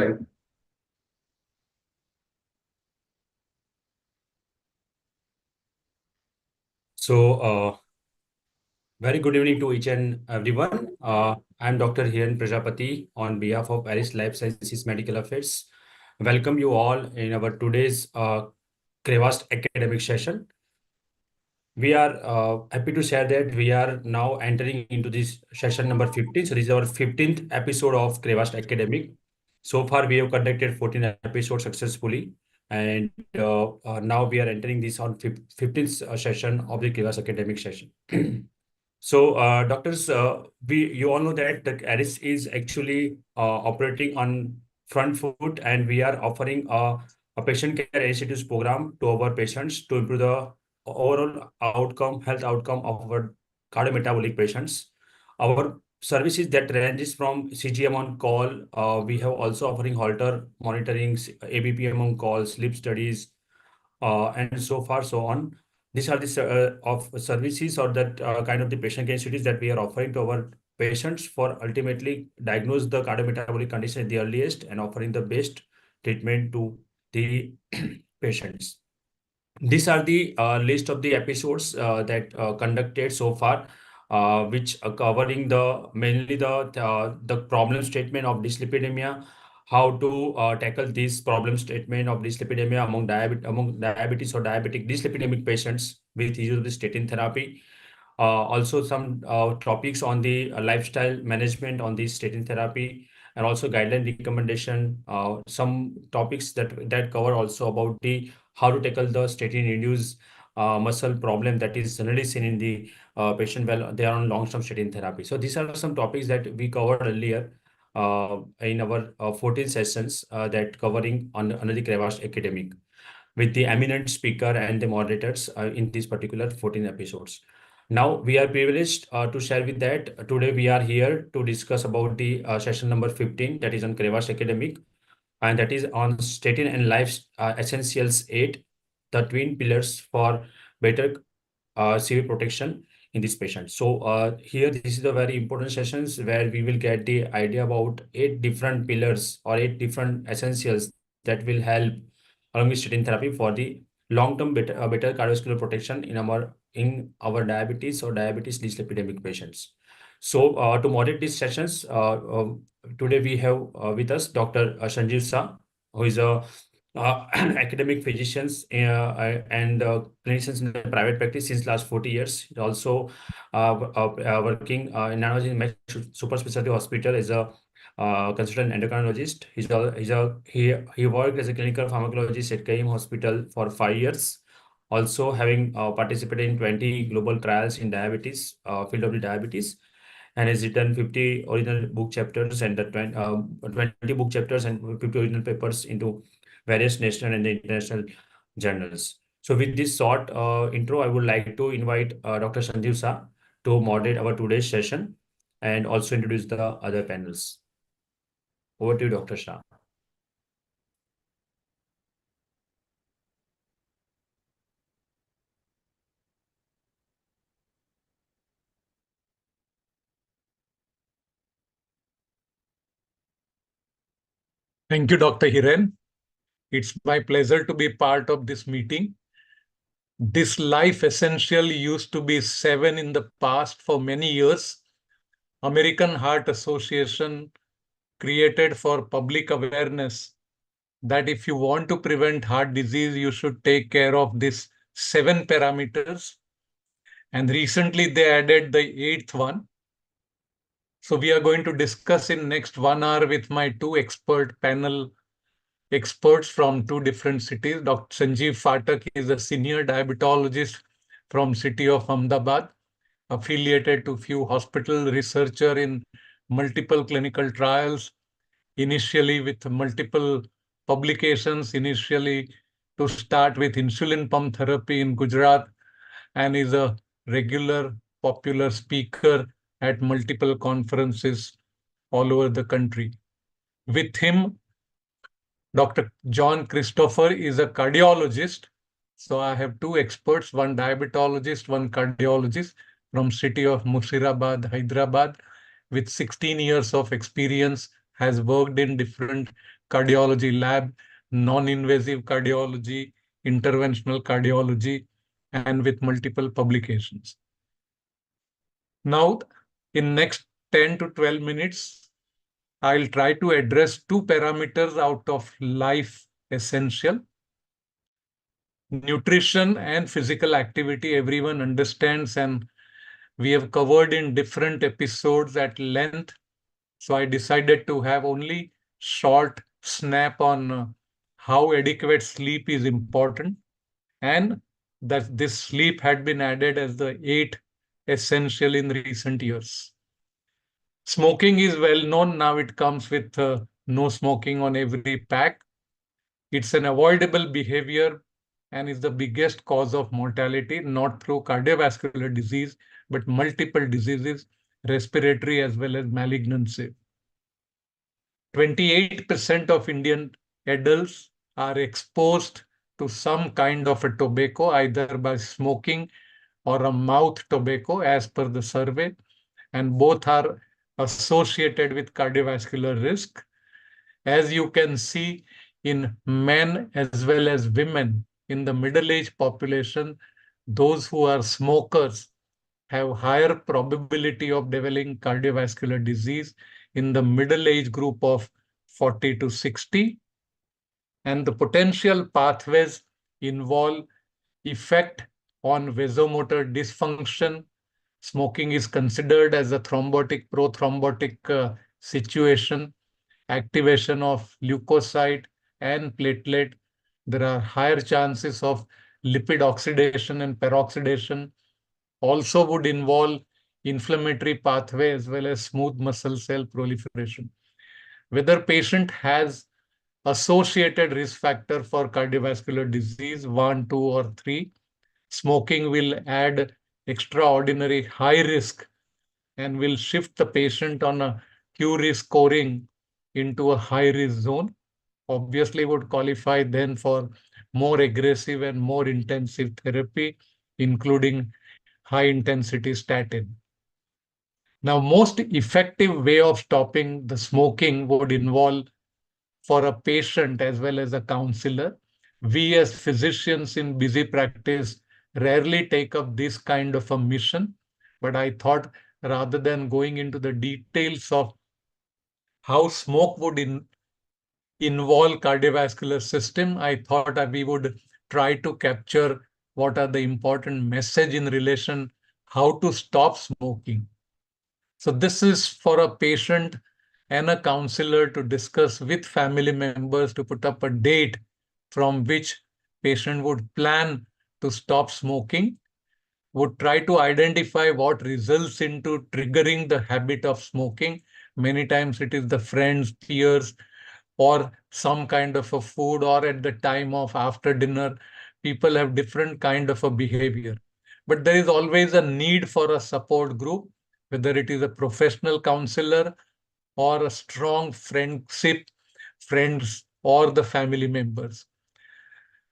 live. So, very good evening to each and everyone. I'm Dr. Hiren Prajapati on behalf of Paris Life Sciences Medical Affairs. Welcome you all in our today's Crevast academic session. We are happy to share that we are now entering into this session number 15. So this is our 15th episode of Crevast Academic. So far, we have conducted 14 episodes successfully. And now we are entering this on 15th session of the Crevast Academic session. So, doctors, you all know that the Aris is actually operating on front foot, and we are offering a patient care initiatives program to our patients to improve the overall health outcome of our cardiometabolic patients. Our services that ranges from CGM on call. We have also offering Holter monitoring, ABPM on call, sleep studies, and so far so on. These are the of services or that kind of the patient care studies that we are offering to our patients for ultimately diagnose the cardiometabolic condition at the earliest and offering the best treatment to the patients. These are the list of the episodes that conducted so far, which are covering the mainly the problem statement of dyslipidemia, how to tackle this problem statement of dyslipidemia among diabetes or diabetic dyslipidemic patients with use of the statin therapy. Also some topics on the lifestyle management on the statin therapy, and also guideline recommendation. Some topics that cover also about the how to tackle the statin-induced muscle problem that is generally seen in the patient while they are on long-term statin therapy. So these are some topics that we covered earlier in our 14 sessions that covering under the Crevast Academic with the eminent speaker and the moderators in these particular 14 episodes. Now we are privileged to share with that. Today we are here to discuss about the session number 15 that is on Crevast Academic, and that is on Statin and Life Essentials 8, the twin pillars for better CV protection in this patient. So here this is the very important sessions where we will get the idea about 8 different pillars or 8 different essentials that will help along with statin therapy for the long-term better cardiovascular protection in our diabetes or diabetes dyslipidemic patients. So to moderate these sessions, today we have with us Dr. Sanjeev Shah, who is a academic physicians and clinicians in the private practice since last 40 years. He's also working in Nanosyn Super Specialty Hospital as a consultant endocrinologist. He worked as a clinical pharmacologist at KM Hospital for 5 years. Also having participated in 20 global trials in diabetes, field of the diabetes, and has written 50 original book chapters and 20 book chapters and 50 original papers into various national and international journals. So with this short intro, I would like to invite Dr. Sanjeev Shah to moderate our today's session and also introduce the other panels. Over to you, Dr. Shah. Thank you, Dr. Hiren. It's my pleasure to be part of this meeting. This life essential used to be 7 in the past for many years. American Heart Association created for public awareness that if you want to prevent heart disease, you should take care of these 7 parameters. And recently they added the 8th one. So we are going to discuss in next 1 hour with my 2 expert panel experts from 2 different cities. Dr. Sanjeev Phatak is a senior diabetologist from city of Ahmedabad, affiliated to few hospital, researcher in multiple clinical trials, initially with multiple publications, initially to start with insulin pump therapy in Gujarat, and is a regular popular speaker at multiple conferences all over the country. With him, Dr. John Christopher is a cardiologist. So I have 2 experts, one diabetologist, one cardiologist from city of Mursirabad, Hyderabad, with 16 years of experience, has worked in different cardiology lab, non-invasive cardiology, interventional cardiology, and with multiple publications. Now, in next 10 to 12 minutes, I'll try to address two parameters out of life essential. Nutrition and physical activity, everyone understands, and we have covered in different episodes at length. So I decided to have only short snap on how adequate sleep is important, and that this sleep had been added as the 8 essential in recent years. Smoking is well known. Now it comes with no smoking on every pack. It's an avoidable behavior and is the biggest cause of mortality, not through cardiovascular disease, but multiple diseases, respiratory as well as malignancy. 28% of Indian adults are exposed to some kind of a tobacco, either by smoking or a mouth tobacco, as per the survey, and both are associated with cardiovascular risk. As you can see, in men as well as women, in the middle-aged population, those who are smokers have higher probability of developing cardiovascular disease in the middle age group of 40 to 60. And the potential pathways involve effect on vasomotor dysfunction. Smoking is considered as a thrombotic, prothrombotic situation, activation of leukocyte and platelet. There are higher chances of lipid oxidation and peroxidation. Also would involve inflammatory pathway as well as smooth muscle cell proliferation. Whether patient has associated risk factor for cardiovascular disease, 1, 2, or 3, smoking will add extraordinary high risk and will shift the patient on a Q-risk scoring into a high-risk zone. Obviously would qualify then for more aggressive and more intensive therapy, including high-intensity statin. Now, most effective way of stopping the smoking would involve, for a patient as well as a counselor, we as physicians in busy practice rarely take up this kind of a mission. But I thought, rather than going into the details of how smoke would involve cardiovascular system, I thought that we would try to capture what are the important message in relation how to stop smoking. So this is for a patient and a counselor to discuss with family members to put up a date from which patient would plan to stop smoking, would try to identify what results into triggering the habit of smoking. Many times it is the friends, peers, or some kind of a food, or at the time of after dinner, people have different kind of a behavior. But there is always a need for a support group, whether it is a professional counselor or a strong friendship, friends, or the family members.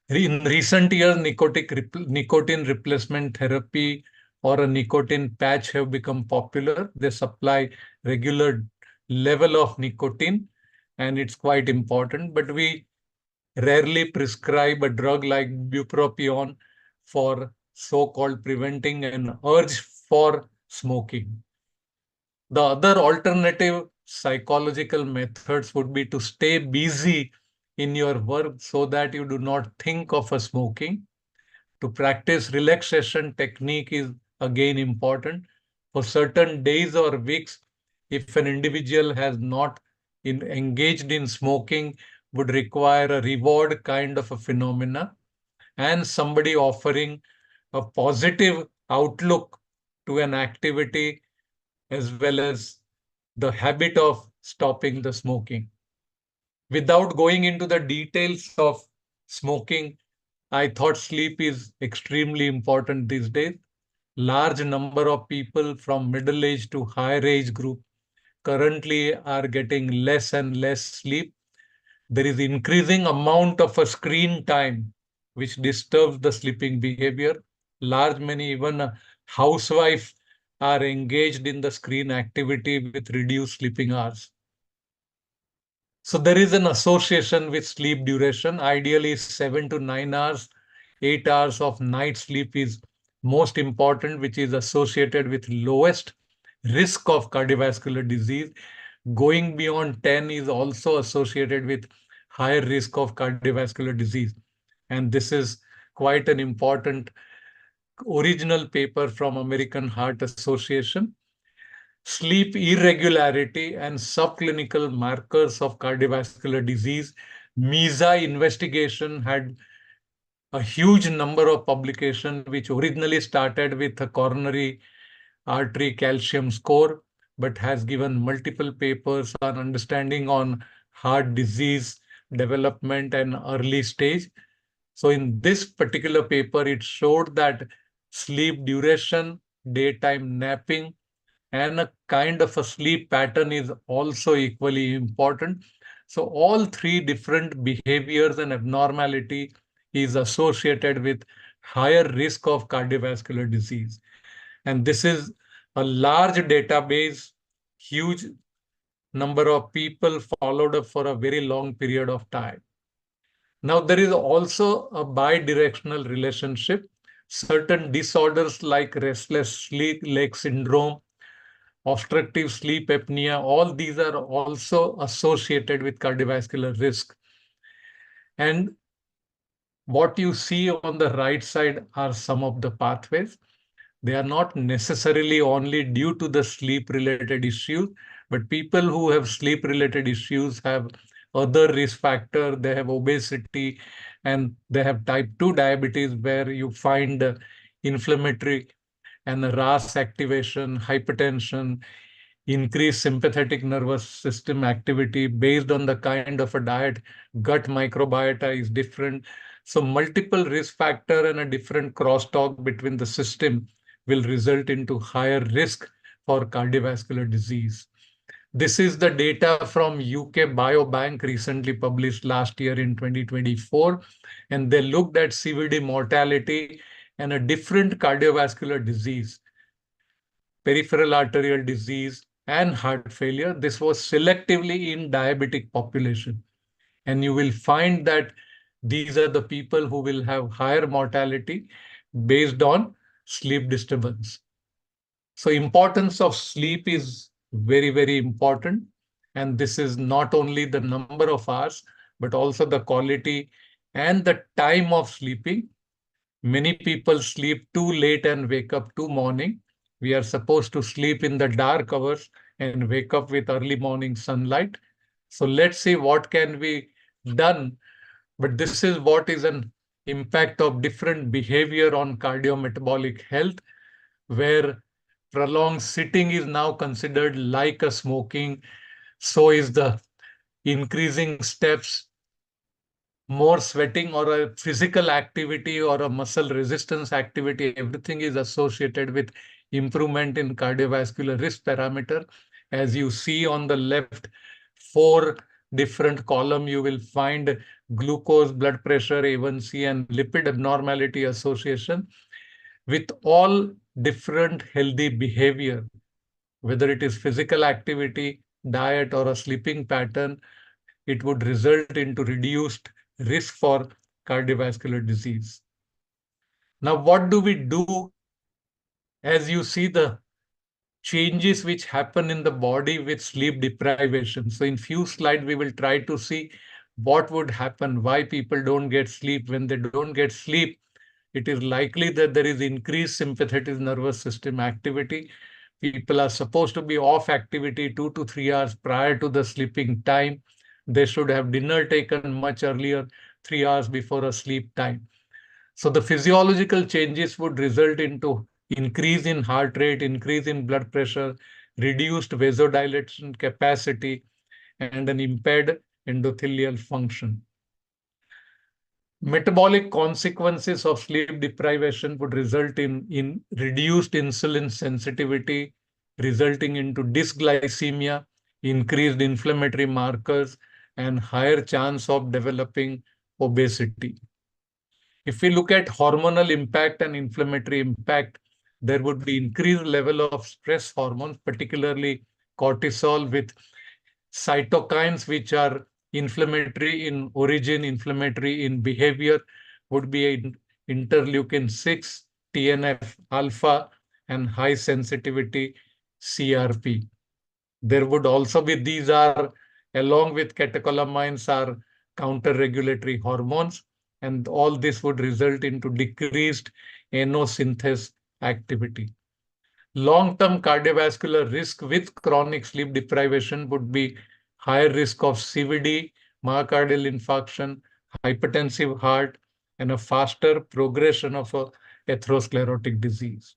In recent years, nicotine replacement therapy or a nicotine patch have become popular. They supply regular level of nicotine, and it's quite important. But we rarely prescribe a drug like bupropion for so-called preventing an urge for smoking. The other alternative psychological methods would be to stay busy in your work so that you do not think of a smoking. To practice relaxation technique is again important. For certain days or weeks, if an individual has not engaged in smoking, would require a reward kind of a phenomena, and somebody offering a positive outlook to an activity as well as the habit of stopping the smoking. Without going into the details of smoking, I thought sleep is extremely important these days. Large number of people from middle age to higher age group currently are getting less and less sleep. There is increasing amount of a screen time which disturbs the sleeping behavior. Large many even housewives are engaged in the screen activity with reduced sleeping hours. So there is an association with sleep duration. Ideally, 7 to 9 hours, 8 hours of night sleep is most important, which is associated with lowest risk of cardiovascular disease. Going beyond 10 is also associated with higher risk of cardiovascular disease. And this is quite an important original paper from American Heart Association. Sleep irregularity and subclinical markers of cardiovascular disease. MISA investigation had a huge number of publications, which originally started with a coronary artery calcium score, but has given multiple papers on understanding on heart disease development and early stage. So in this particular paper, it showed that sleep duration, daytime napping, and a kind of a sleep pattern is also equally important. So all three different behaviors and abnormality is associated with higher risk of cardiovascular disease. And this is a large database, huge number of people followed up for a very long period of time. Now, there is also a bidirectional relationship. Certain disorders like restless sleep leg syndrome, obstructive sleep apnea, all these are also associated with cardiovascular risk. And what you see on the right side are some of the pathways. They are not necessarily only due to the sleep related issues, but people who have sleep related issues have other risk factor. They have obesity and they have type 2 diabetes, where you find inflammatory and RAS activation, hypertension, increased sympathetic nervous system activity based on the kind of a diet. Gut microbiota is different. So multiple risk factor and a different crosstalk between the system will result into higher risk for cardiovascular disease. This is the data from UK Biobank, recently published last year in 2024. And they looked at CVD mortality and a different cardiovascular disease, peripheral arterial disease, and heart failure. This was selectively in diabetic population. And you will find that these are the people who will have higher mortality based on sleep disturbance. So importance of sleep is very, very important. And this is not only the number of hours, but also the quality and the time of sleeping. Many people sleep too late and wake up too morning. We are supposed to sleep in the dark hours and wake up with early morning sunlight. So let's see what can be done. But this is what is an impact of different behavior on cardiometabolic health, where prolonged sitting is now considered like a smoking. So is the increasing steps, more sweating or a physical activity or a muscle resistance activity. Everything is associated with improvement in cardiovascular risk parameter. As you see on the left, 4 different column, you will find glucose, blood pressure, A1C, and lipid abnormality association with all different healthy behavior, whether it is physical activity, diet, or a sleeping pattern. It would result into reduced risk for cardiovascular disease. Now, what do we do? As you see the changes which happen in the body with sleep deprivation. So in few slides, we will try to see what would happen, why people don't get sleep. When they don't get sleep, it is likely that there is increased sympathetic nervous system activity. People are supposed to be off activity 2 to 3 hours prior to the sleeping time. They should have dinner taken much earlier, 3 hours before a sleep time. So the physiological changes would result into increase in heart rate, increase in blood pressure, reduced vasodilation capacity, and an impaired endothelial function. Metabolic consequences of sleep deprivation would result in reduced insulin sensitivity, resulting into dysglycemia, increased inflammatory markers, and higher chance of developing obesity. If we look at hormonal impact and inflammatory impact, there would be increased level of stress hormones, particularly cortisol, with cytokines which are inflammatory in origin, inflammatory in behavior, would be interleukin 6, TNF alpha, and high sensitivity CRP. There would also be, these are, along with catecholamines, are counter-regulatory hormones, and all this would result into decreased NO synthase activity. Long-term cardiovascular risk with chronic sleep deprivation would be higher risk of CVD, myocardial infarction, hypertensive heart, and a faster progression of a atherosclerotic disease.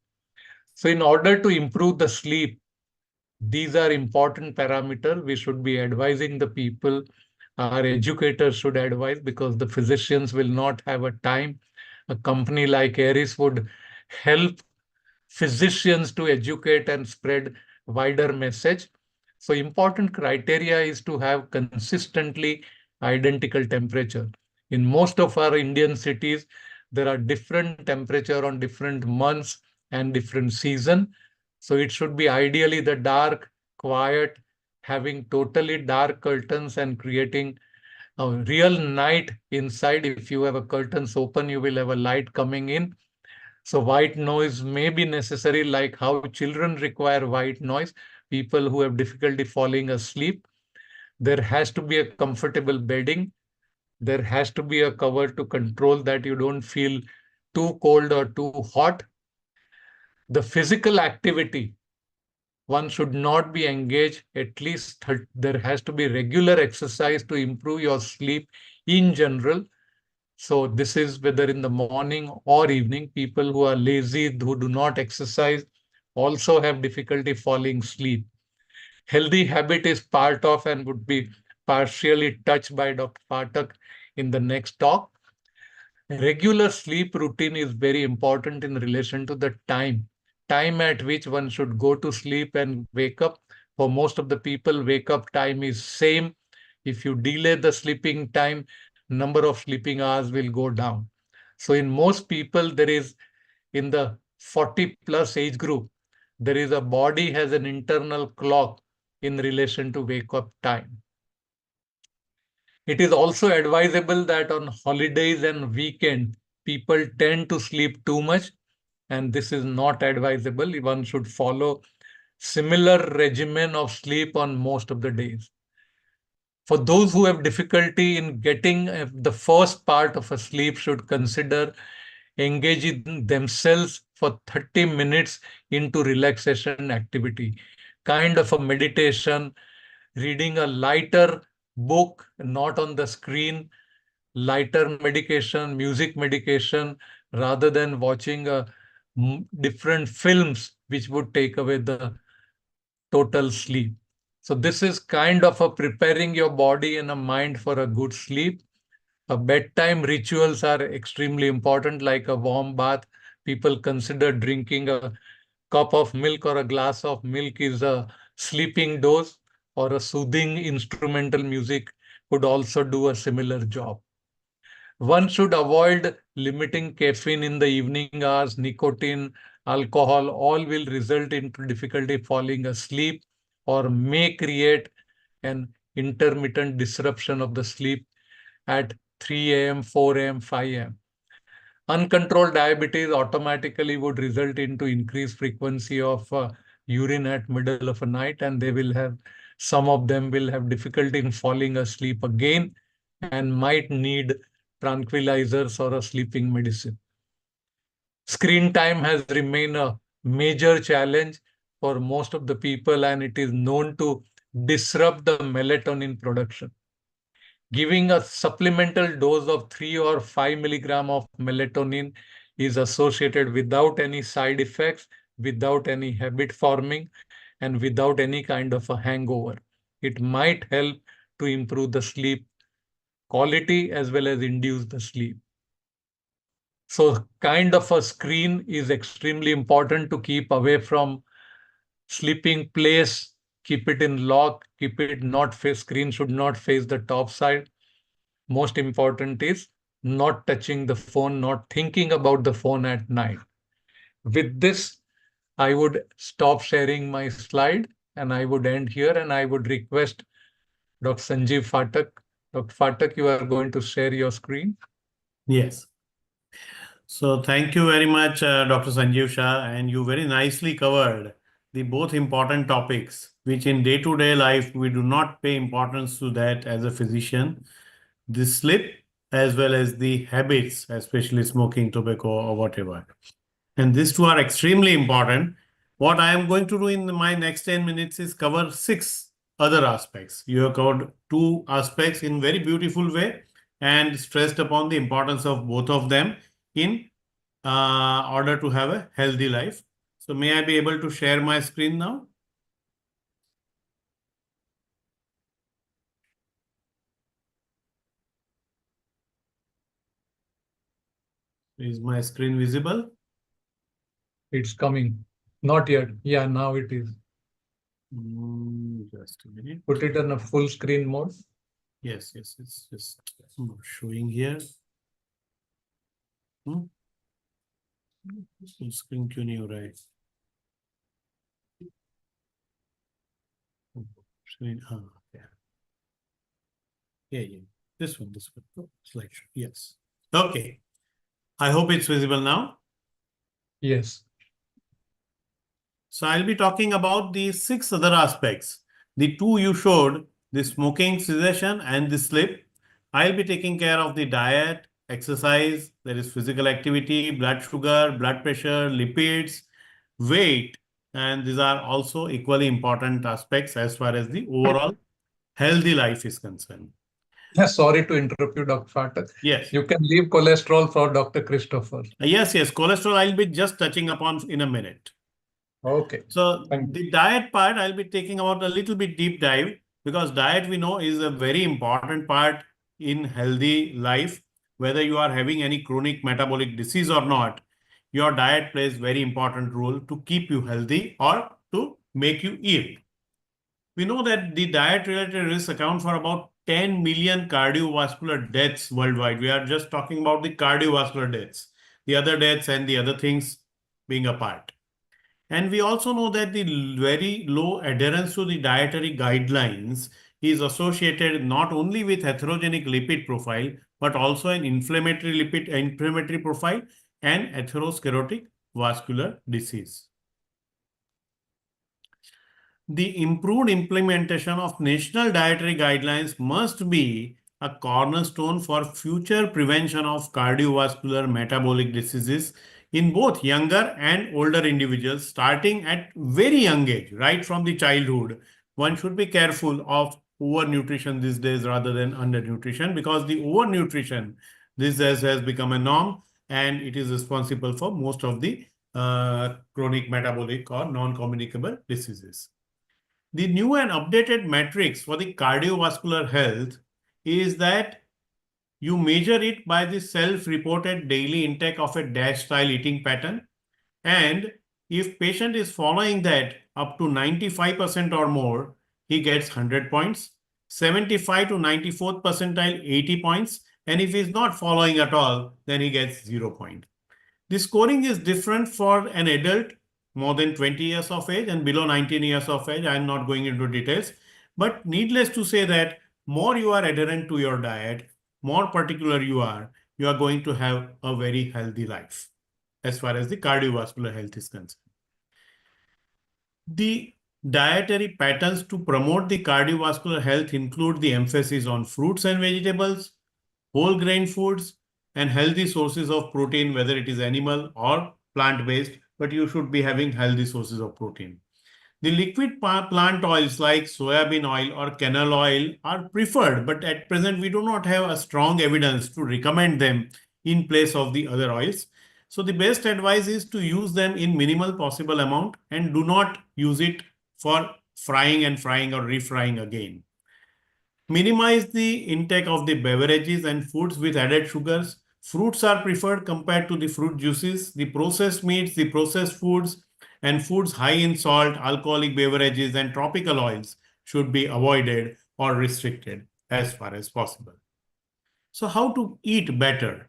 So in order to improve the sleep, these are important parameters we should be advising the people. Our educators should advise, because the physicians will not have a time. A company like Eris would help physicians to educate and spread wider message. So important criteria is to have consistently identical temperature. In most of our Indian cities, there are different temperature on different months and different season. So it should be ideally the dark, quiet, having totally dark curtains and creating a real night inside. If you have a curtains open, you will have a light coming in. So white noise may be necessary, like how children require white noise, people who have difficulty falling asleep. There has to be a comfortable bedding. There has to be a cover to control that you don't feel too cold or too hot. The physical activity, one should not be engaged. At least there has to be regular exercise to improve your sleep in general. So this is whether in the morning or evening. People who are lazy, who do not exercise, also have difficulty falling asleep. Healthy habit is part of and would be partially touched by Dr. Patak in the next talk. Regular sleep routine is very important in relation to the time at which one should go to sleep and wake up. For most of the people, wake up time is same. If you delay the sleeping time, number of sleeping hours will go down. So in most people, there is, in the 40 plus age group, there is a body has an internal clock in relation to wake up time. It is also advisable that on holidays and weekend, people tend to sleep too much, and this is not advisable. One should follow similar regimen of sleep on most of the days. For those who have difficulty in getting the first part of a sleep, should consider engaging themselves for 30 minutes into relaxation activity, kind of a meditation, reading a lighter book, not on the screen, lighter medication, music medication, rather than watching different films, which would take away the total sleep. So this is kind of a preparing your body and a mind for a good sleep. Bedtime rituals are extremely important, like a warm bath. People consider drinking a cup of milk or a glass of milk is a sleeping dose, or a soothing instrumental music could also do a similar job. One should avoid limiting caffeine in the evening hours. Nicotine, alcohol, all will result into difficulty falling asleep or may create an intermittent disruption of the sleep at 3 a.m., 4 a.m., 5 a.m. Uncontrolled diabetes automatically would result into increased frequency of urine at middle of a night, and they will have, some of them will have difficulty in falling asleep again and might need tranquilizers or a sleeping medicine. Screen time has remained a major challenge for most of the people, and it is known to disrupt the melatonin production. Giving a supplemental dose of 3 or 5 milligram of melatonin is associated without any side effects, without any habit forming, and without any kind of a hangover. It might help to improve the sleep quality as well as induce the sleep. So kind of a screen is extremely important to keep away from sleeping place. Keep it in lock, keep it not face, screen should not face the top side. Most important is not touching the phone, not thinking about the phone at night. With this, I would stop sharing my slide and I would end here, and I would request Dr. Sanjeev Phatak Dr. Phatak, you are going to share your screen. Yes. So thank you very much, Dr. Sanjeev Shah, and you very nicely covered the both important topics, which in day-to-day life we do not pay importance to that as a physician. The sleep as well as the habits, especially smoking, tobacco, or whatever. And these two are extremely important. What I am going to do in my next 10 minutes is cover 6 other aspects. You have covered 2 aspects in very beautiful way and stressed upon the importance of both of them in order to have a healthy life. So may I be able to share my screen now? Is my screen visible? It's coming. Not yet. Yeah, now it is. Just a minute. Put it on a full screen mode. Yes, it's just showing here. Full screen क्यों नहीं हो रहा है? Screen, yeah. This one. Oh, slideshow. Yes. Okay. I hope it's visible now. Yes. So I'll be talking about the 6 other aspects. The 2 you showed, the smoking cessation and the sleep. I'll be taking care of the diet, exercise, there is physical activity, blood sugar, blood pressure, lipids, weight, and these are also equally important aspects as far as the overall healthy life is concerned. Sorry to interrupt you, Dr. Phatak. Yes. You can leave cholesterol for Dr. Christopher. Yes. Cholesterol I'll be just touching upon in a minute. Okay. So the diet part, I'll be taking about a little bit deep dive because diet we know is a very important part in healthy life. Whether you are having any chronic metabolic disease or not, your diet plays very important role to keep you healthy or to make you ill. We know that the diet-related risks account for about 10 million cardiovascular deaths worldwide. We are just talking about the cardiovascular deaths, the other deaths and the other things being apart. And we also know that the very low adherence to the dietary guidelines is associated not only with atherogenic lipid profile, but also an inflammatory profile and atherosclerotic vascular disease. The improved implementation of national dietary guidelines must be a cornerstone for future prevention of cardiovascular metabolic diseases in both younger and older individuals starting at very young age, right from the childhood. One should be careful of overnutrition these days rather than undernutrition because the overnutrition these days has become a norm and it is responsible for most of the chronic metabolic or non-communicable diseases. The new and updated metrics for the cardiovascular health is that you measure it by the self-reported daily intake of a DASH style eating pattern. And if patient is following that up to 95% or more, he gets 100 points, 75 to 94th percentile 80 points. And if he's not following at all, then he gets 0 point. The scoring is different for an adult more than 20 years of age and below 19 years of age. I am not going into details, but needless to say that more you are adherent to your diet, more particular you are going to have a very healthy life as far as the cardiovascular health is concerned. The dietary patterns to promote the cardiovascular health include the emphasis on fruits and vegetables, whole grain foods, and healthy sources of protein, whether it is animal or plant-based, but you should be having healthy sources of protein. The liquid plant oils like soybean oil or canola oil are preferred, but at present we do not have a strong evidence to recommend them in place of the other oils. So the best advice is to use them in minimal possible amount and do not use it for frying or refrying again. Minimize the intake of the beverages and foods with added sugars. Fruits are preferred compared to the fruit juices. The processed meats, the processed foods, and foods high in salt, alcoholic beverages, and tropical oils should be avoided or restricted as far as possible. So how to eat better?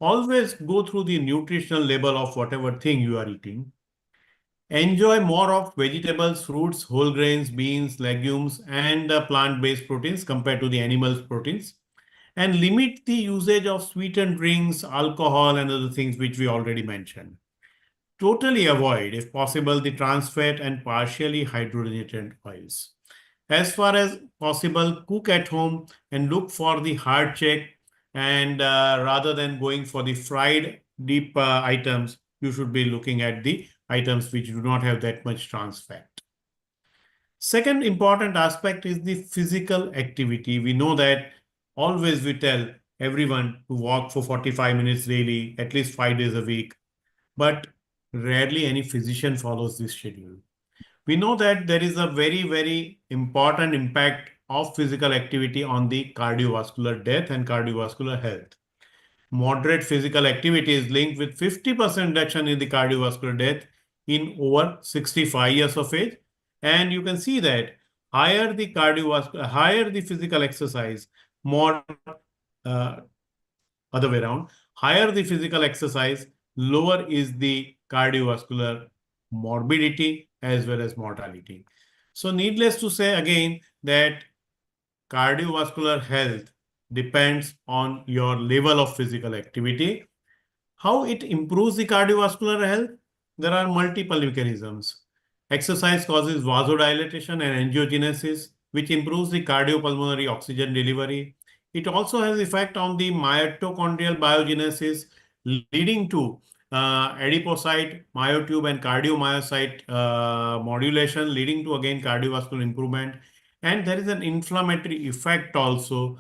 Always go through the nutritional label of whatever thing you are eating. Enjoy more of vegetables, fruits, whole grains, beans, legumes, and plant-based proteins compared to the animal proteins. And limit the usage of sweetened drinks, alcohol, and other things which we already mentioned. Totally avoid, if possible, the trans fat and partially hydrogenated oils. As far as possible, cook at home and look for the hard check. And rather than going for the fried deep items, you should be looking at the items which do not have that much trans fat. Second important aspect is the physical activity. We know that always we tell everyone to walk for 45 minutes daily, at least 5 days a week, but rarely any physician follows this schedule. We know that there is a very, very important impact of physical activity on the cardiovascular death and cardiovascular health. Moderate physical activity is linked with 50% reduction in the cardiovascular death in over 65 years of age. And you can see that higher the physical exercise, more other way around, higher the physical exercise, lower is the cardiovascular morbidity as well as mortality. So needless to say again that cardiovascular health depends on your level of physical activity. How it improves the cardiovascular health? There are multiple mechanisms. Exercise causes vasodilation and angiogenesis, which improves the cardiopulmonary oxygen delivery. It also has effect on the mitochondrial biogenesis, leading to adipocyte, myotube, and cardiomyocyte modulation, leading to again cardiovascular improvement. And there is an inflammatory effect also,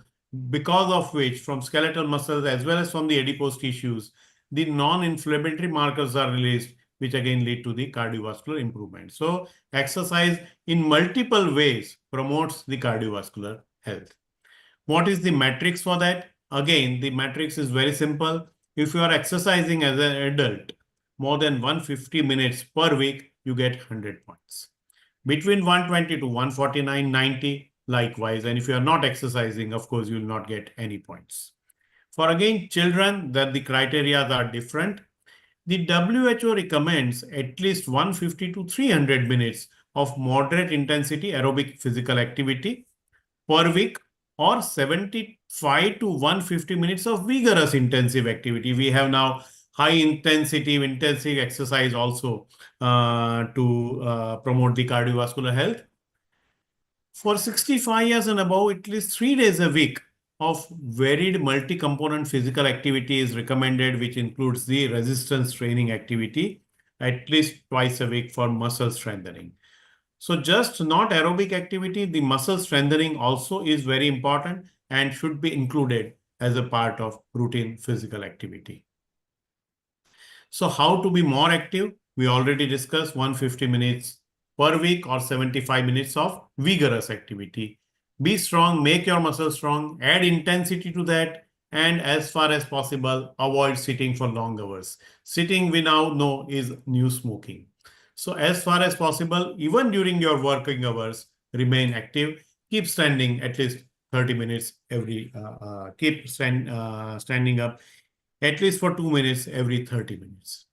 because of which from skeletal muscles as well as from the adipose tissues, the non-inflammatory markers are released, which again lead to the cardiovascular improvement. So exercise in multiple ways promotes the cardiovascular health. What is the matrix for that? Again, the matrix is very simple. If you are exercising as an adult more than 150 minutes per week, you get 100 points. Between 120 to 149, 90, likewise. And if you are not exercising, of course, you will not get any points. For again, children, that the criteria are different. The WHO recommends at least 150 to 300 minutes of moderate intensity aerobic physical activity per week, or 75 to 150 minutes of vigorous intensive activity. We have now high intensive exercise also to promote the cardiovascular health. For 65 years and above, at least 3 days a week of varied multi-component physical activity is recommended, which includes the resistance training activity at least twice a week for muscle strengthening. So just not aerobic activity, the muscle strengthening also is very important and should be included as a part of routine physical activity. So how to be more active? We already discussed 150 minutes per week or 75 minutes of vigorous activity. Be strong, make your muscles strong, add intensity to that, and as far as possible, avoid sitting for long hours. Sitting, we now know, is new smoking. So as far as possible, even during your working hours, remain active. Keep standing at least 30 minutes every, standing up at least for 2 minutes every 30 minutes.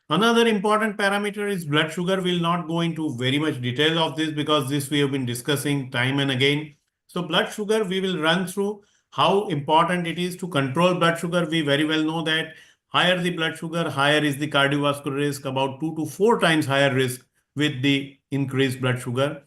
Another important parameter is blood sugar. We'll not go into very much detail of this because this we have been discussing time and again. So blood sugar, we will run through how important it is to control blood sugar. We very well know that higher the blood sugar, higher is the cardiovascular risk, about 2 to 4 times higher risk with the increased blood sugar.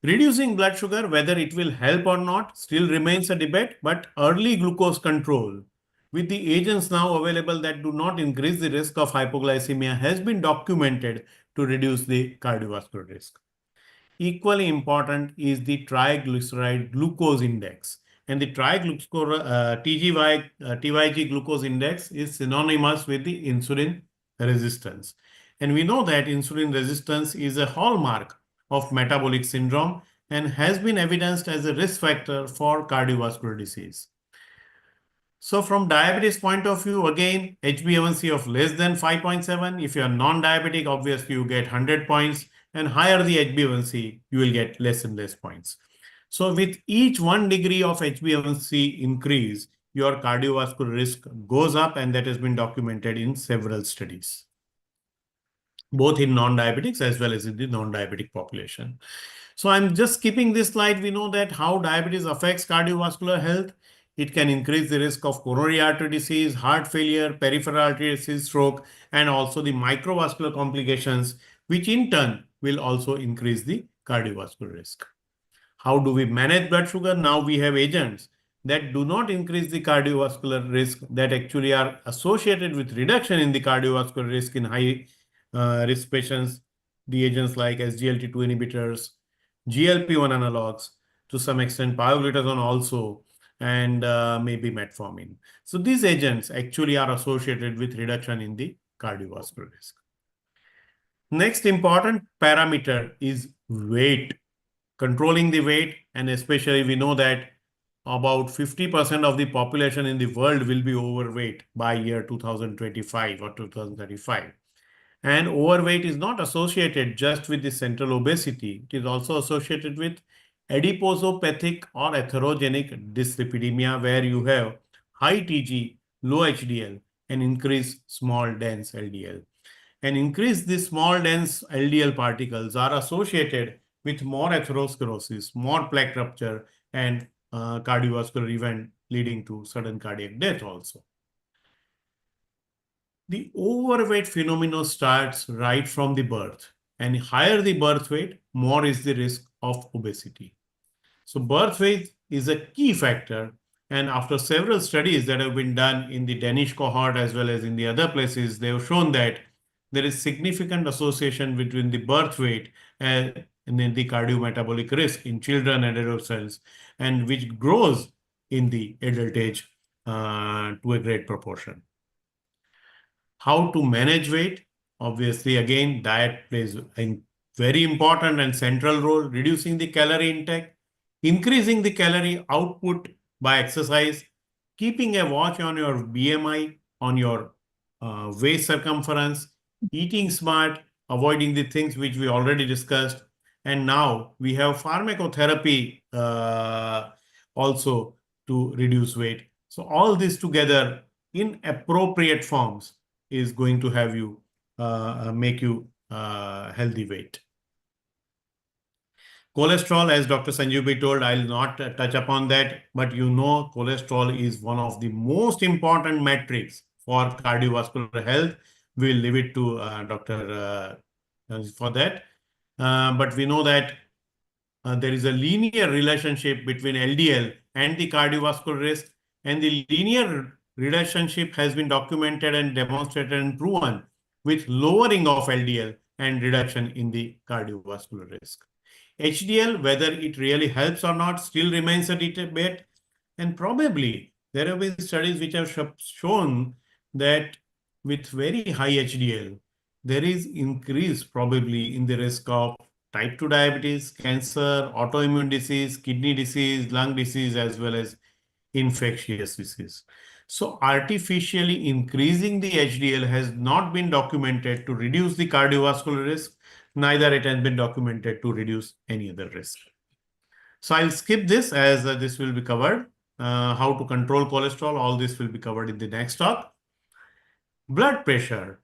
Reducing blood sugar, whether it will help or not, still remains a debate, but early glucose control with the agents now available that do not increase the risk of hypoglycemia has been documented to reduce the cardiovascular risk. Equally important is the triglyceride glucose index. And the TYG glucose index is synonymous with the insulin resistance. And we know that insulin resistance is a hallmark of metabolic syndrome and has been evidenced as a risk factor for cardiovascular disease. So from diabetes point of view, again, HbA1c of less than 5.7. If you are non-diabetic, obviously you get 100 points, and higher the HbA1c, you will get less and less points. So with each 1 degree of HbA1c increase, your cardiovascular risk goes up, and that has been documented in several studies. both in non-diabetics as well as in the non-diabetic population. So I'm just skipping this slide. We know that how diabetes affects cardiovascular health. It can increase the risk of coronary artery disease, heart failure, peripheral artery disease, stroke, and also the microvascular complications, which in turn will also increase the cardiovascular risk. How do we manage blood sugar? Now we have agents that do not increase the cardiovascular risk, that actually are associated with reduction in the cardiovascular risk in high risk patients. The agents like SGLT2 inhibitors, GLP-1 analogs, to some extent pioglitazone also, and maybe metformin. So these agents actually are associated with reduction in the cardiovascular risk. Next important parameter is weight. Controlling the weight, and especially we know that about 50% of the population in the world will be overweight by year 2025 or 2035. And overweight is not associated just with the central obesity. It is also associated with adiposopathic or atherogenic dyslipidemia, where you have high TG, low HDL, and increased small dense LDL. And increased these small dense LDL particles are associated with more atherosclerosis, more plaque rupture, and cardiovascular event leading to sudden cardiac death also. The overweight phenomenon starts right from the birth, and higher the birth weight, more is the risk of obesity. So birth weight is a key factor, and after several studies that have been done in the Danish cohort as well as in the other places, they have shown that there is significant association between the birth weight and the cardiometabolic risk in children and adolescents, and which grows in the adult age to a great proportion. How to manage weight? Obviously, again, diet plays a very important and central role, reducing the calorie intake, increasing the calorie output by exercise, keeping a watch on your BMI, on your waist circumference, eating smart, avoiding the things which we already discussed. And now we have pharmacotherapy also to reduce weight. So all this together in appropriate forms is going to have you make you healthy weight. Cholesterol, as Dr. Sanjeev told, I'll not touch upon that, but you know cholesterol is one of the most important metrics for cardiovascular health. We'll leave it to Dr. For that. But we know that there is a linear relationship between LDL and the cardiovascular risk, and the linear relationship has been documented and demonstrated and proven with lowering of LDL and reduction in the cardiovascular risk. HDL, whether it really helps or not, still remains a debate, and probably there have been studies which have shown that with very high HDL, there is increase probably in the risk of type 2 diabetes, cancer, autoimmune disease, kidney disease, lung disease, as well as infectious disease. So artificially increasing the HDL has not been documented to reduce the cardiovascular risk, neither it has been documented to reduce any other risk. So I'll skip this as this will be covered. How to control cholesterol, all this will be covered in the next talk. Blood pressure.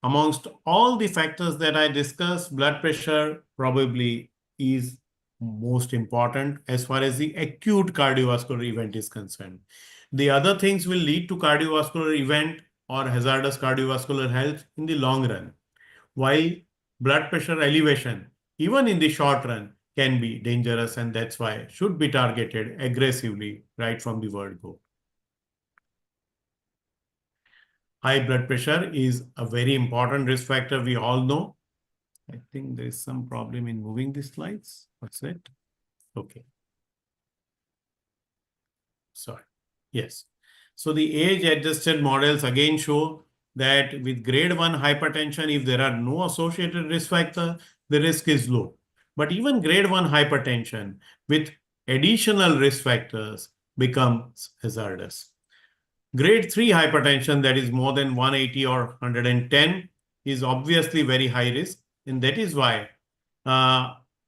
Amongst all the factors that I discussed, blood pressure probably is most important as far as the acute cardiovascular event is concerned. The other things will lead to cardiovascular event or hazardous cardiovascular health in the long run, while blood pressure elevation, even in the short run, can be dangerous, and that's why it should be targeted aggressively right from the word go. High blood pressure is a very important risk factor, we all know. I think there is some problem in moving the slides. What's it? Okay. Sorry. Yes. So the age-adjusted models again show that with grade 1 hypertension, if there are no associated risk factor, the risk is low. But even grade 1 hypertension with additional risk factors becomes hazardous. Grade 3 hypertension, that is more than 180 or 110, is obviously very high risk. And that is why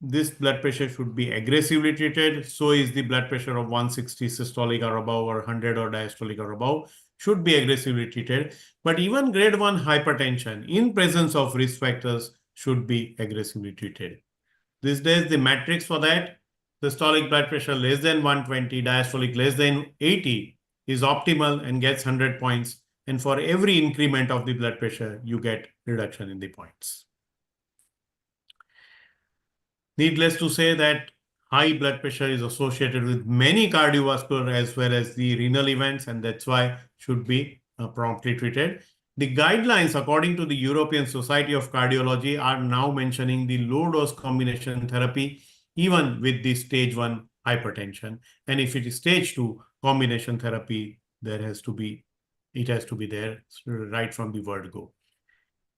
this blood pressure should be aggressively treated. So is the blood pressure of 160 systolic or above, or 100 or diastolic or above, should be aggressively treated. But even grade 1 hypertension in presence of risk factors should be aggressively treated. These days, the matrix for that, systolic blood pressure less than 120, diastolic less than 80 is optimal and gets 100 points. And for every increment of the blood pressure, you get reduction in the points. Needless to say that high blood pressure is associated with many cardiovascular as well as the renal events, and that's why should be promptly treated. The guidelines, according to the European Society of Cardiology, are now mentioning the low dose combination therapy even with the stage 1 hypertension. And if it is stage 2 combination therapy, it has to be there right from the word go.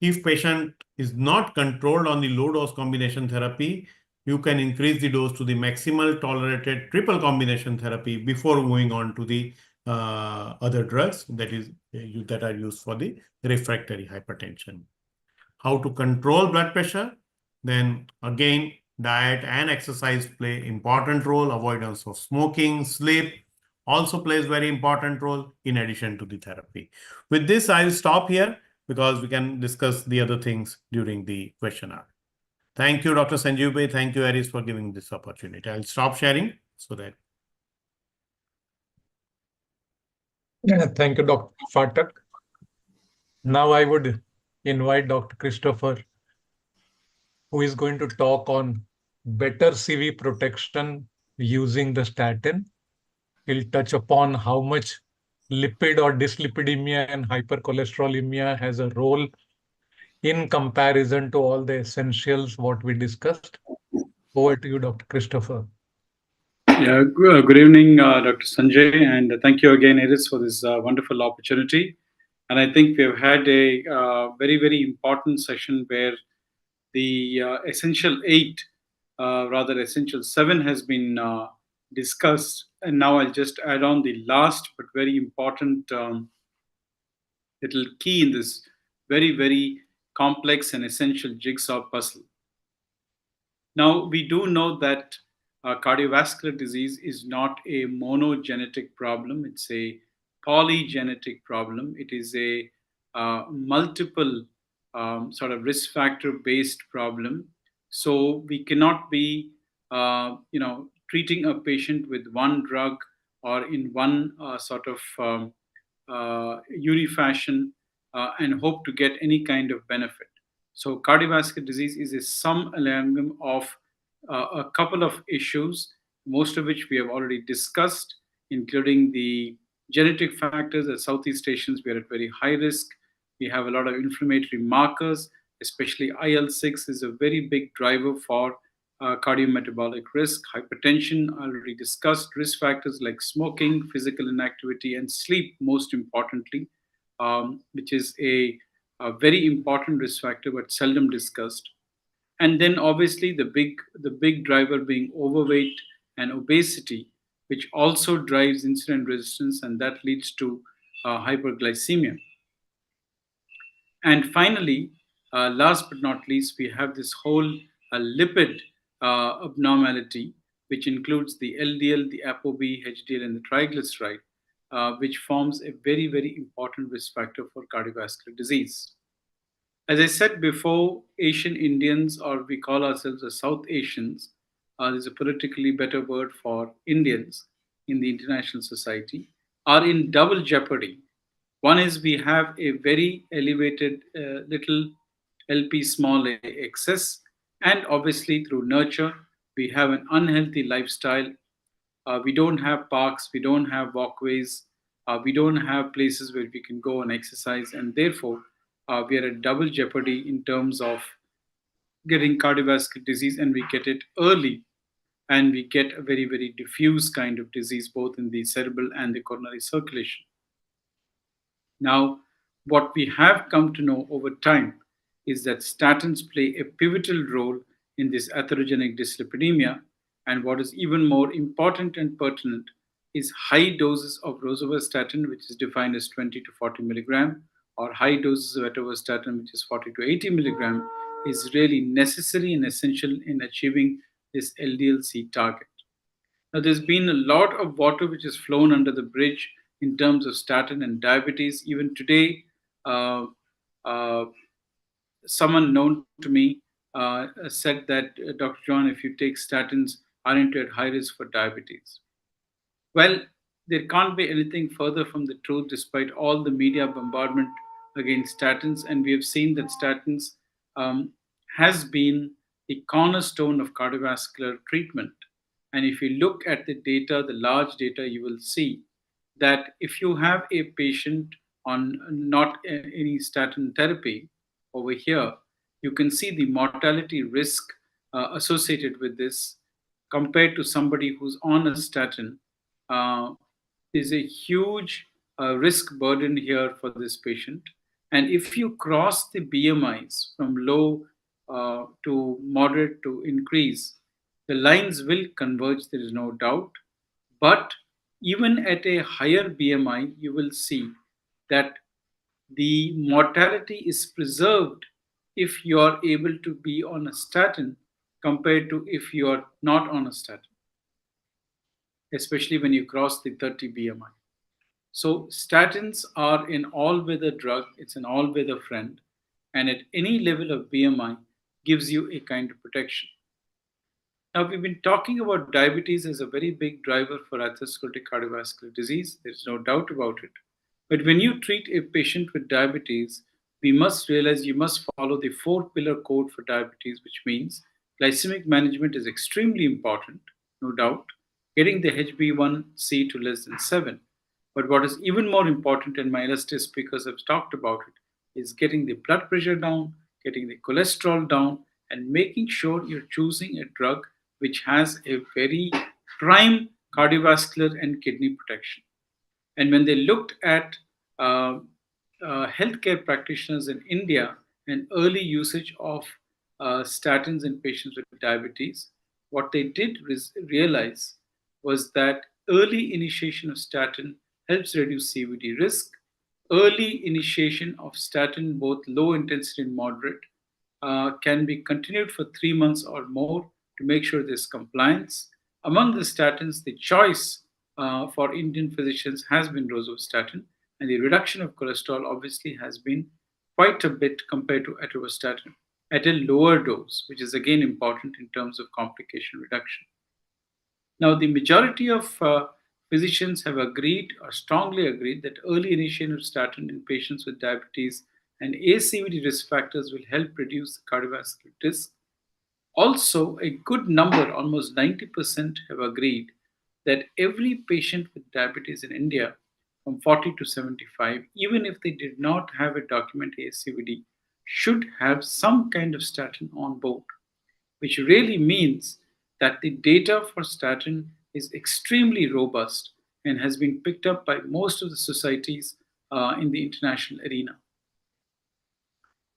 If patient is not controlled on the low dose combination therapy, you can increase the dose to the maximal tolerated triple combination therapy before moving on to the other drugs that are used for the refractory hypertension. How to control blood pressure? Then again, diet and exercise play important role. Avoidance of smoking, sleep also plays very important role in addition to the therapy. With this, I'll stop here because we can discuss the other things during the question hour. Thank you, Dr. Sanjeev Bhai. Thank you, Aris, for giving this opportunity. I'll stop sharing so that. Thank you, Dr. Phatak. Now I would invite Dr. Christopher, who is going to talk on better CV protection using the statin. He'll touch upon how much lipid or dyslipidemia and hypercholesterolemia has a role in comparison to all the essentials what we discussed. Over to you, Dr. Christopher. Yeah, good evening, Dr. Sanjay, and thank you again, Iris, for this wonderful opportunity. And I think we have had a very, very important session where the essential 8, rather essential 7 has been discussed. And now I'll just add on the last but very important little key in this very, very complex and essential jigsaw puzzle. Now, we do know that cardiovascular disease is not a monogenetic problem. It's a polygenetic problem. It is a multiple sort of risk factor based problem. So we cannot be, treating a patient with one drug or in one sort of unifashion and hope to get any kind of benefit. So cardiovascular disease is a sum amalgam of a couple of issues, most of which we have already discussed, including the genetic factors. As Southeast Asians, we are at very high risk. We have a lot of inflammatory markers, especially IL-6 is a very big driver for cardiometabolic risk. Hypertension, already discussed. Risk factors like smoking, physical inactivity, and sleep, most importantly, which is a very important risk factor but seldom discussed. And then obviously the big driver being overweight and obesity, which also drives insulin resistance, and that leads to hyperglycemia. And finally, last but not least, we have this whole lipid abnormality, which includes the LDL, the ApoB, HDL, and the triglyceride, which forms a very, very important risk factor for cardiovascular disease. As I said before, Asian Indians, or we call ourselves as South Asians, is a politically better word for Indians in the international society, are in double jeopardy. One is we have a very elevated little LP small a excess, and obviously through nurture, we have an unhealthy lifestyle. We don't have parks, we don't have walkways, we don't have places where we can go and exercise, and therefore we are at double jeopardy in terms of getting cardiovascular disease, and we get it early, and we get a very, very diffuse kind of disease, both in the cerebral and the coronary circulation. Now, what we have come to know over time is that statins play a pivotal role in this atherogenic dyslipidemia, and what is even more important and pertinent is high doses of rosuvastatin, which is defined as 20 to 40 milligram, or high doses of atorvastatin, which is 40 to 80 milligram, is really necessary and essential in achieving this LDL-C target. Now, there's been a lot of water which has flown under the bridge in terms of statin and diabetes. Even today, uh, uh, someone known to me said that, Dr. John, if you take statins, aren't you at high risk for diabetes? Well, there can't be anything further from the truth despite all the media bombardment against statins. And we have seen that statins um, has been the cornerstone of cardiovascular treatment. And if you look at the data, the large data, you will see that if you have a patient on not any statin therapy over here, you can see the mortality risk associated with this compared to somebody who's on a statin. uh, is a huge risk burden here for this patient. And if you cross the BMIs from low to moderate to increase, the lines will converge, there is no doubt. But even at a higher BMI, you will see that the mortality is preserved if you are able to be on a statin compared to if you are not on a statin, especially when you cross the 30 BMI. So statins are an all-weather drug. It's an all-weather friend, and at any level of BMI gives you a kind of protection. Now, we've been talking about diabetes as a very big driver for atherosclerotic cardiovascular disease. There's no doubt about it. But when you treat a patient with diabetes, we must realize you must follow the 4-pillar code for diabetes, which means glycemic management is extremely important, no doubt, getting the HbA1c to less than 7. But what is even more important, and my illustrious speakers have talked about it, is getting the blood pressure down, getting the cholesterol down, and making sure you're choosing a drug which has a very prime cardiovascular and kidney protection. And when they looked at healthcare practitioners in India and early usage of statins in patients with diabetes, what they did realize was that early initiation of statin helps reduce CVD risk. Early initiation of statin, both low intensity and moderate, can be continued for 3 months or more to make sure there's compliance. Among the statins, the choice for Indian physicians has been rosuvastatin, and the reduction of cholesterol obviously has been quite a bit compared to atorvastatin at a lower dose, which is again important in terms of complication reduction. Now, the majority of physicians have agreed or strongly agreed that early initiation of statin in patients with diabetes and ACVD risk factors will help reduce the cardiovascular risk. Also, a good number, almost 90%, have agreed that every patient with diabetes in India from 40 to 75, even if they did not have a documented ASCVD, should have some kind of statin on board, which really means that the data for statin is extremely robust and has been picked up by most of the societies in the international arena.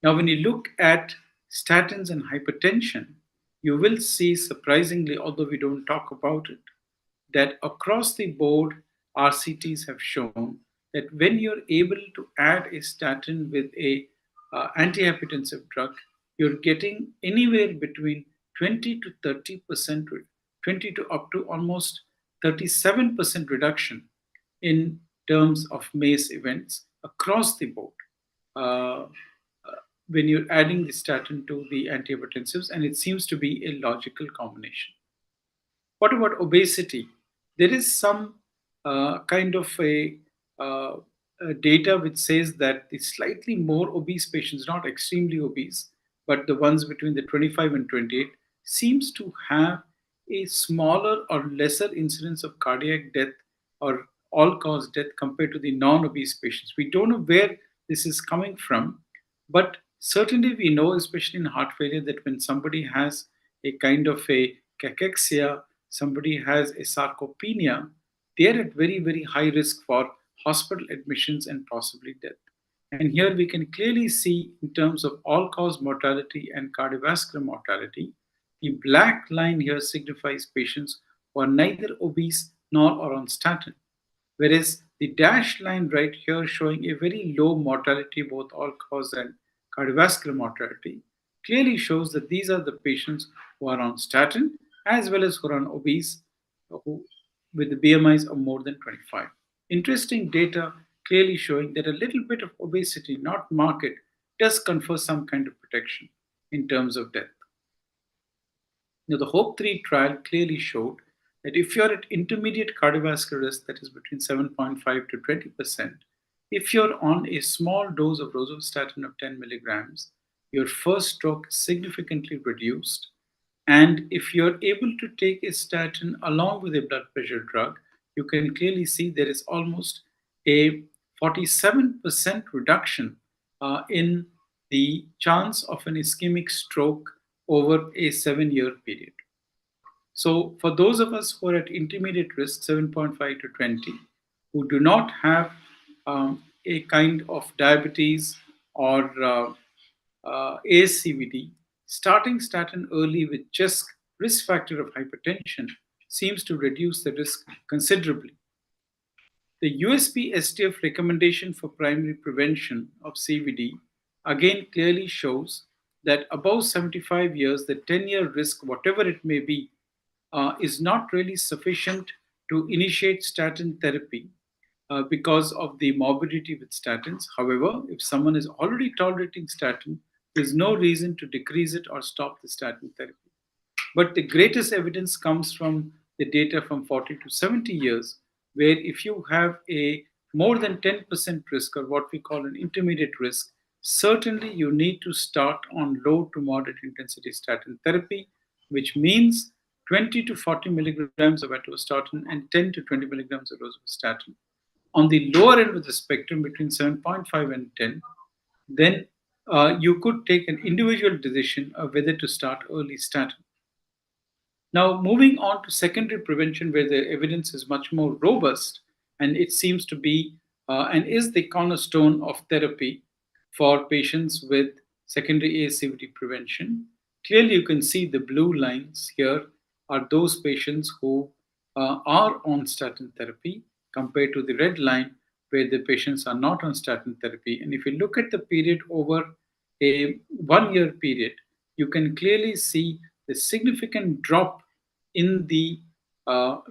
Now, when you look at statins and hypertension, you will see, surprisingly, although we don't talk about it, that across the board, RCTs have shown that when you're able to add a statin with a antihypertensive drug, you're getting anywhere between 20 to 30%, 20 to up to almost 37% reduction in terms of MACE events across the board when you're adding the statin to the antihypertensives, and it seems to be a logical combination. What about obesity? There is some kind of a data which says that the slightly more obese patients, not extremely obese, but the ones between the 25 and 28, seems to have a smaller or lesser incidence of cardiac death or all-cause death compared to the non-obese patients. We don't know where this is coming from, but certainly we know, especially in heart failure, that when somebody has a kind of a cachexia, somebody has a sarcopenia, they are at very, very high risk for hospital admissions and possibly death. And here we can clearly see, in terms of all-cause mortality and cardiovascular mortality, the black line here signifies patients who are neither obese nor are on statin, whereas the dashed line right here showing a very low mortality, both all-cause and cardiovascular mortality, clearly shows that these are the patients who are on statin as well as who are obese, with the BMIs of more than 25. Interesting data clearly showing that a little bit of obesity, not marked, does confer some kind of protection in terms of death. Now, the HOPE-3 trial clearly showed that if you're at intermediate cardiovascular risk, that is between 7.5 to 20%, if you're on a small dose of rosuvastatin of 10 milligrams, your first stroke is significantly reduced. And if you're able to take a statin along with a blood pressure drug, you can clearly see there is almost a 47% reduction in the chance of an ischemic stroke over a 7-year period. So, for those of us who are at intermediate risk, 7.5 to 20, who do not have a kind of diabetes or ASCVD, starting statin early with just risk factor of hypertension seems to reduce the risk considerably. The USP STF recommendation for primary prevention of CVD again clearly shows that above 75 years, the 10-year risk, whatever it may be, is not really sufficient to initiate statin therapy because of the morbidity with statins. However, if someone is already tolerating statin, there's no reason to decrease it or stop the statin therapy. But the greatest evidence comes from the data from 40 to 70 years, where if you have a more than 10% risk, or what we call an intermediate risk, certainly you need to start on low to moderate intensity statin therapy, which means 20 to 40 milligrams of atorvastatin and 10 to 20 milligrams of rosuvastatin. On the lower end of the spectrum, between 7.5 and 10, then you could take an individual decision of whether to start early statin. Now, moving on to secondary prevention, where the evidence is much more robust, and it seems to be and is the cornerstone of therapy for patients with secondary ASCVD prevention. Clearly, you can see the blue lines here are those patients who are on statin therapy, compared to the red line where the patients are not on statin therapy. And if you look at the period over a 1-year period, you can clearly see the significant drop in the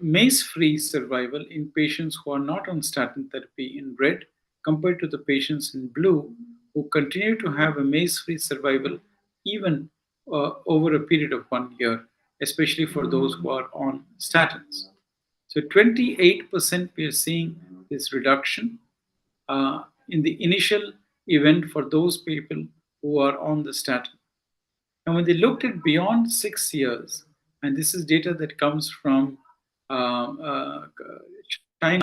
MACE-free survival in patients who are not on statin therapy in red, compared to the patients in blue who continue to have a MACE-free survival even over a period of 1 year, especially for those who are on statins. So 28% we are seeing this reduction in the initial event for those people who are on the statin. And when they looked at beyond 6 years, and this is data that comes from China,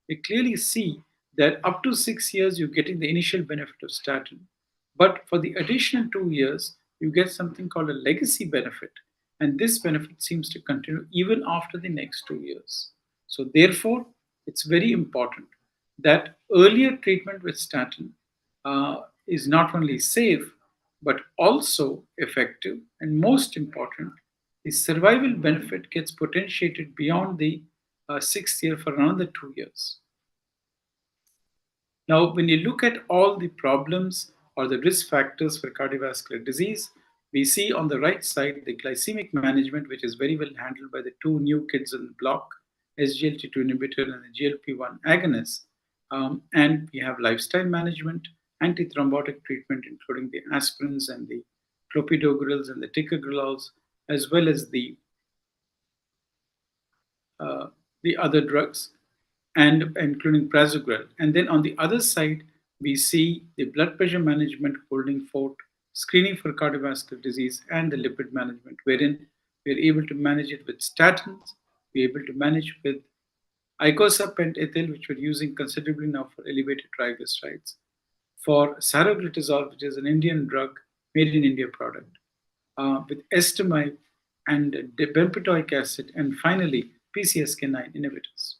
they clearly see that up to 6 years you're getting the initial benefit of statin. But for the additional 2 years, you get something called a legacy benefit. And this benefit seems to continue even after the next 2 years. So therefore, it's very important that earlier treatment with statin is not only safe, but also effective. And most important, the survival benefit gets potentiated beyond the 6th year for another 2 years. Now, when you look at all the problems or the risk factors for cardiovascular disease, we see on the right side the glycemic management, which is very well handled by the 2 new kids on the block, SGLT2 inhibitor and the GLP-1 agonist. And we have lifestyle management, antithrombotic treatment, including the aspirins and the clopidogrels and the ticagrelors, as well as the other drugs, and including prasugrel. And then on the other side, we see the blood pressure management holding fort, screening for cardiovascular disease, and the lipid management, wherein we're able to manage it with statins, we're able to manage with icosapent ethyl, which we're using considerably now for elevated triglycerides, for saroglitazole, which is an Indian drug, made in India product, with estimate and bempedoic acid, and finally PCSK9 inhibitors.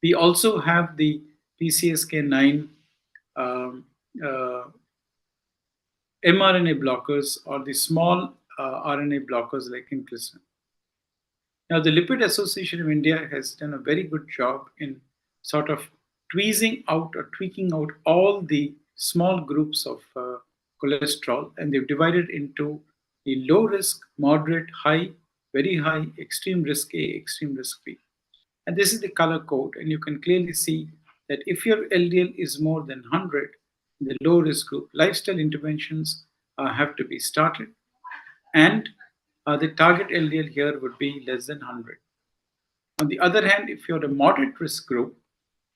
We also have the PCSK9 mRNA blockers, or the small RNA blockers like inclisiran. Now, the Lipid Association of India has done a very good job in sort of tweaking out all the small groups of cholesterol, and they've divided into the low risk, moderate, high, very high, extreme risk A, extreme risk B. And this is the color code, and you can clearly see that if your LDL is more than 100, in the low risk group, lifestyle interventions have to be started, and the target LDL here would be less than 100. On the other hand, if you're a moderate risk group,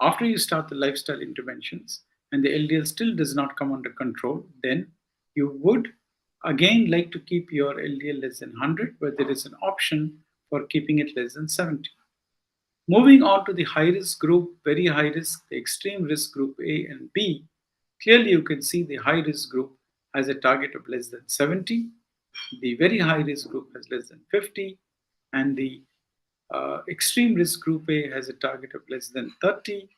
after you start the lifestyle interventions and the LDL still does not come under control, then you would again like to keep your LDL less than 100, but there is an option for keeping it less than 70. Moving on to the high risk group, very high risk, the extreme risk group A and B, clearly you can see the high risk group has a target of less than 70, the very high risk group has less than 50, and the extreme risk group A has a target of less than 30,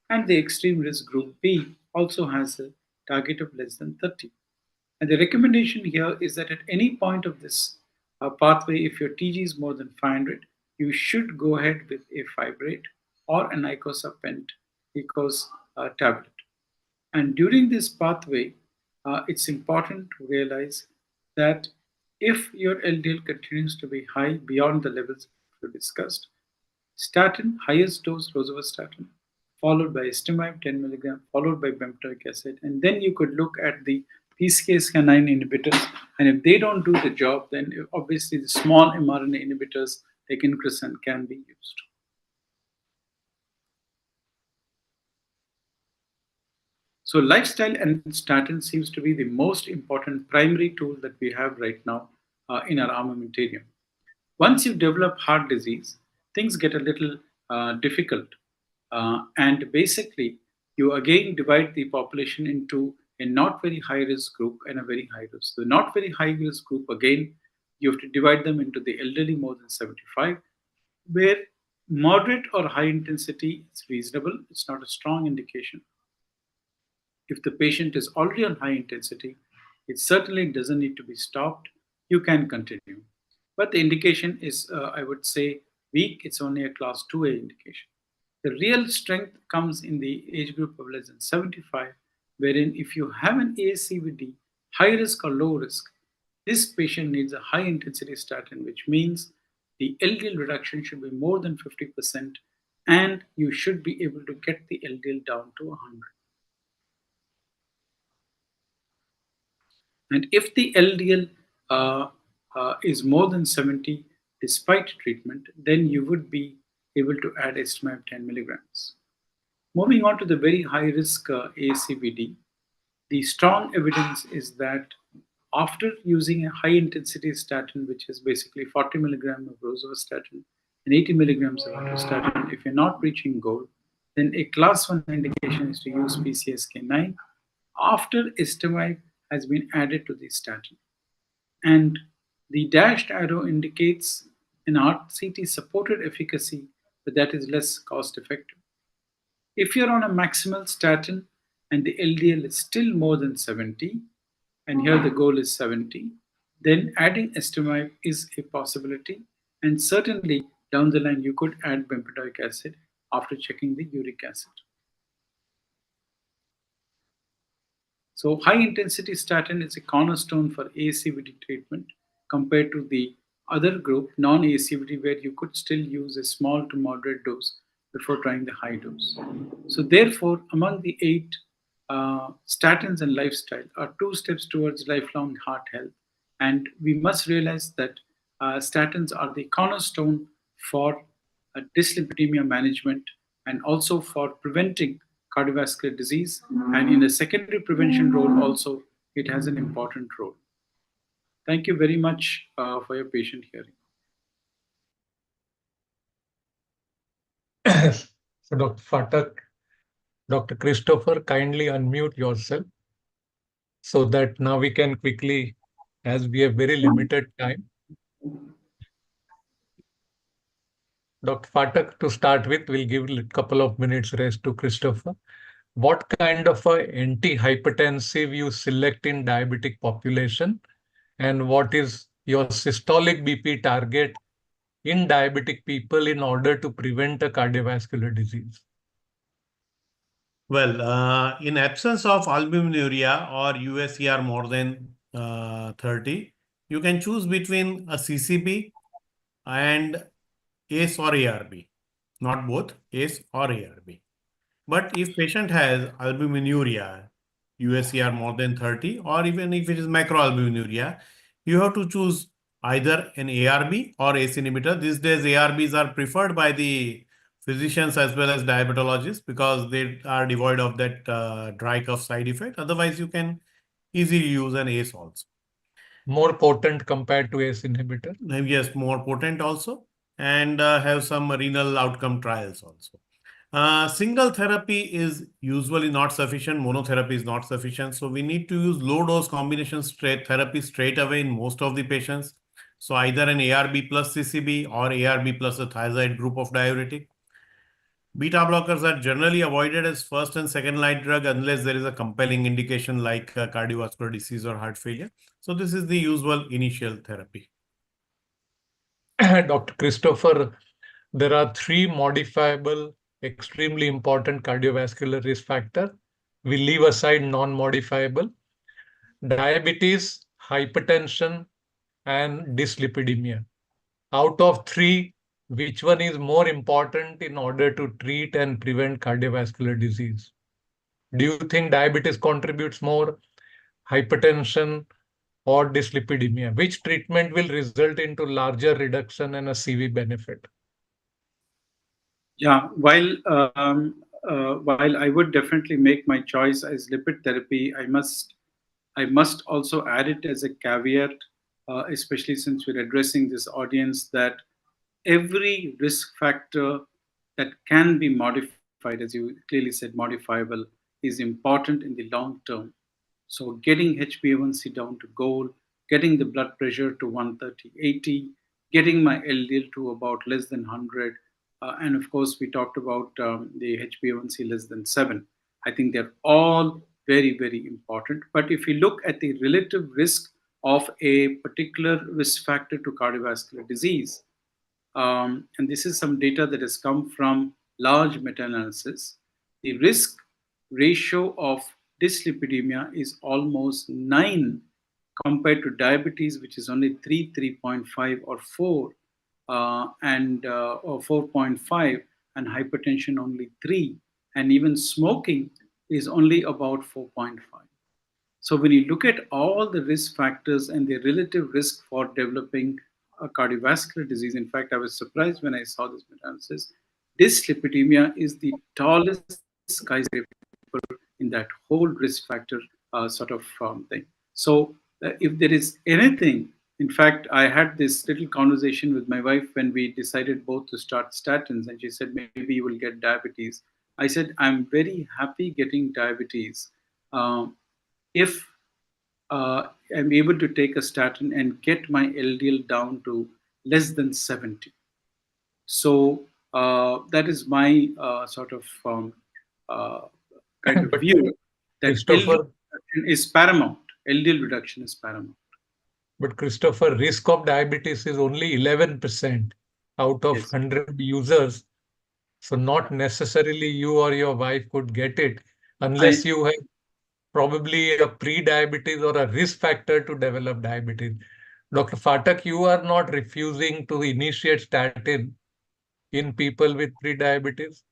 and the extreme risk group B also has a target of less than 30. And the recommendation here is that at any point of this pathway, if your TG is more than 500, you should go ahead with a fibrate or an icosapent tablet. And during this pathway, it's important to realize that if your LDL continues to be high beyond the levels we discussed, statin, highest dose rosuvastatin, followed by estimab 10 milligram, followed by bempedoic acid, and then you could look at the PCSK9 inhibitors, and if they don't do the job, then obviously the small mRNA inhibitors like incretin can be used. So lifestyle and statin seems to be the most important primary tool that we have right now in our armamentarium. Once you develop heart disease, things get a little difficult. And basically, you again divide the population into a not very high risk group and a very high risk. The not very high risk group, again, you have to divide them into the elderly more than 75, where moderate or high intensity is reasonable. It's not a strong indication. If the patient is already on high intensity, it certainly doesn't need to be stopped. You can continue. But the indication is, I would say, weak. It's only a class 2A indication. The real strength comes in the age group of less than 75, wherein if you have an ASCVD, high risk or low risk, this patient needs a high intensity statin, which means the LDL reduction should be more than 50%, and you should be able to get the LDL down to 100. And if the LDL is more than 70 despite treatment, then you would be able to add estimab 10 milligrams. Moving on to the very high risk ASCVD, the strong evidence is that after using a high intensity statin, which is basically 40 milligrams of rosuvastatin and 80 milligrams of atorvastatin, if you're not reaching goal, then a class 1 indication is to use PCSK9 after estimab has been added to the statin. And the dashed arrow indicates an RCT supported efficacy, but that is less cost effective. If you're on a maximal statin and the LDL is still more than 70, and here the goal is 70, then adding estimab is a possibility, and certainly down the line you could add bempedoic acid after checking the uric acid. So high intensity statin is a cornerstone for ASCVD treatment compared to the other group, non-ASCVD, where you could still use a small to moderate dose before trying the high dose. So therefore, among the 8 statins and lifestyle are 2 steps towards lifelong heart health. And we must realize that statins are the cornerstone for dyslipidemia management and also for preventing cardiovascular disease. And in a secondary prevention role also, it has an important role. Thank you very much for your patient hearing. So Dr. Phatak, Dr. Christopher, kindly unmute yourself so that now we can quickly, as we have very limited time. Dr. Phatak, to start with, we'll give a couple of minutes rest to Christopher. What kind of a antihypertensive you select in diabetic population, and what is your systolic BP target in diabetic people in order to prevent a cardiovascular disease? Well, in absence of albuminuria or USER more than 30, you can choose between a CCB and ACE or ARB, not both ACE or ARB. But if patient has albuminuria, USCR more than 30, or even if it is macroalbuminuria, you have to choose either an ARB or ACE inhibitor. These days, ARBs are preferred by the physicians as well as diabetologists because they are devoid of that dry cough side effect. Otherwise, you can easily use an ACE also. More potent compared to ACE inhibitor. Yes, more potent also, and have some renal outcome trials also. Single therapy is usually not sufficient. Monotherapy is not sufficient. So we need to use low dose combination therapy straight away in most of the patients. So either an ARB plus CCB or ARB plus a thiazide group of diuretic. Beta blockers are generally avoided as first and second line drug unless there is a compelling indication like cardiovascular disease or heart failure. So this is the usual initial therapy. Dr. Christopher, there are three modifiable, extremely important cardiovascular risk factors. We leave aside non-modifiable: diabetes, hypertension, and dyslipidemia. Out of three, which one is more important in order to treat and prevent cardiovascular disease? Do you think diabetes contributes more, hypertension, or dyslipidemia? Which treatment will result into larger reduction and a CV benefit? Yeah, while I would definitely make my choice as lipid therapy, I must also add it as a caveat, especially since we're addressing this audience, that every risk factor that can be modified, as you clearly said, modifiable, is important in the long term. So getting HbA1c down to goal, getting the blood pressure to 130/80, getting my LDL to about less than 100, and of course we talked about the HbA1c less than 7. I think they're all very, very important. But if you look at the relative risk of a particular risk factor to cardiovascular disease, and this is some data that has come from large meta-analysis, the risk ratio of dyslipidemia is almost 9 compared to diabetes, which is only 3, 3.5, or 4, or 4.5, and hypertension only 3, and even smoking is only about 4.5. So when you look at all the risk factors and the relative risk for developing a cardiovascular disease, in fact, I was surprised when I saw this meta-analysis. Dyslipidemia is the tallest skyscraper in that whole risk factor thing. So if there is anything, in fact, I had this little conversation with my wife when we decided both to start statins, and she said, maybe you will get diabetes. I said, I'm very happy getting diabetes if I'm able to take a statin and get my LDL down to less than 70. So that is my kind of But view, that Christopher, LDL reduction is paramount. LDL reduction is paramount. but Christopher, risk of diabetes is only 11% out of Yes. 100 users. So not necessarily you or your wife could get it unless you have probably a pre-diabetes or a risk factor to develop diabetes. Dr. Phatak, you are not refusing to initiate statin in people with pre-diabetes?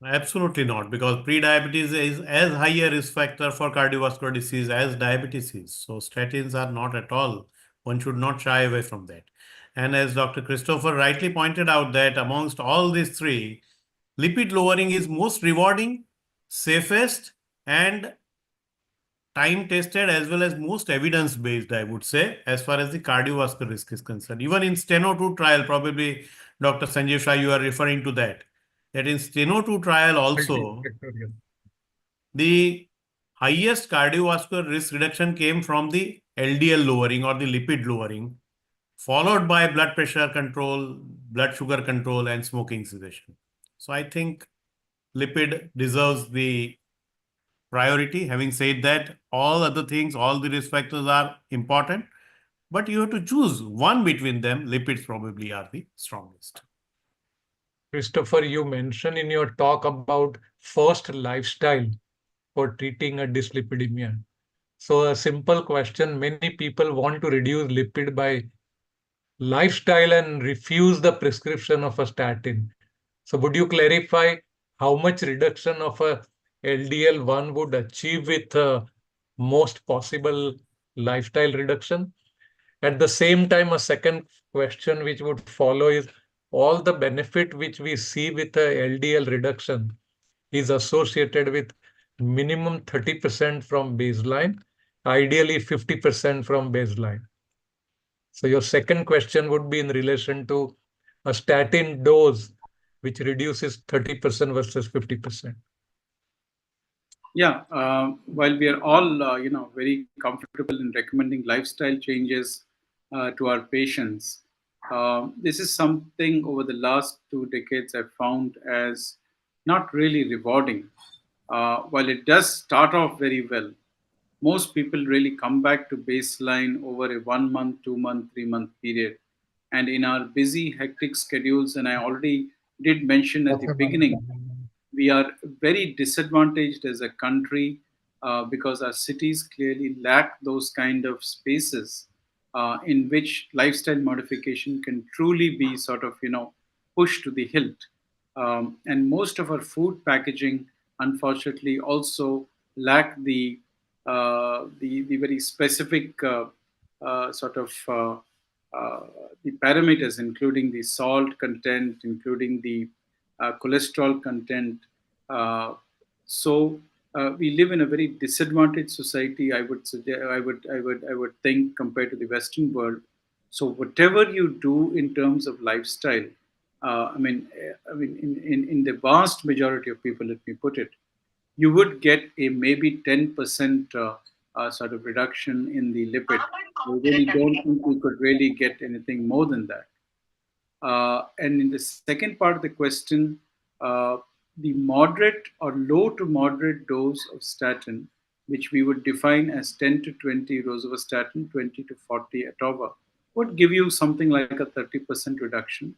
Absolutely not, because pre-diabetes is as high a risk factor for cardiovascular disease as diabetes is. So statins are not at all. One should not shy away from that. And as Dr. Christopher rightly pointed out, that amongst all these three, lipid lowering is most rewarding, safest, and time tested as well as most evidence based, I would say, as far as the cardiovascular risk is concerned. Even in Steno 2 trial, probably Dr. Sanjay Shah, you are referring to that. That in Steno 2 trial also, the highest cardiovascular risk reduction came from the LDL lowering or the lipid lowering, followed by blood pressure control, blood sugar control, and smoking cessation. So I think lipid deserves the priority. Having said that, all other things, all the risk factors are important, but you have to choose one between them. Lipids probably are the strongest. Christopher, you mentioned in your talk about first lifestyle for treating a dyslipidemia. So a simple question, many people want to reduce lipid by lifestyle and refuse the prescription of a statin. So would you clarify how much reduction of a LDL one would achieve with most possible lifestyle reduction? At the same time, a second question which would follow is all the benefit which we see with a LDL reduction is associated with minimum 30% from baseline, ideally 50% from baseline. So your second question would be in relation to a statin dose, which reduces 30% versus 50%. Yeah, while we are all, very comfortable in recommending lifestyle changes to our patients, this is something over the last 2 decades I've found as not really rewarding. While it does start off very well, most people really come back to baseline over a 1 month, 2 month, 3 month period. And in our busy, hectic schedules, and I already did mention at the beginning, we are very disadvantaged as a country because our cities clearly lack those kind of spaces in which lifestyle modification can truly be sort of pushed to the hilt. And most of our food packaging unfortunately also lack the very specific sort of the parameters, including the salt content, including the cholesterol content. Uh, so we live in a very disadvantaged society. I would suggest, I would think compared to the Western world. So whatever you do in terms of lifestyle, in the vast majority of people, let me put it, you would get a maybe 10% sort of reduction in the lipid. I really don't think we could really get anything more than that. And in the second part of the question, the moderate or low to moderate dose of statin, which we would define as 10 to 20 rosuvastatin, 20 to 40 atova, would give you something like a 30% reduction.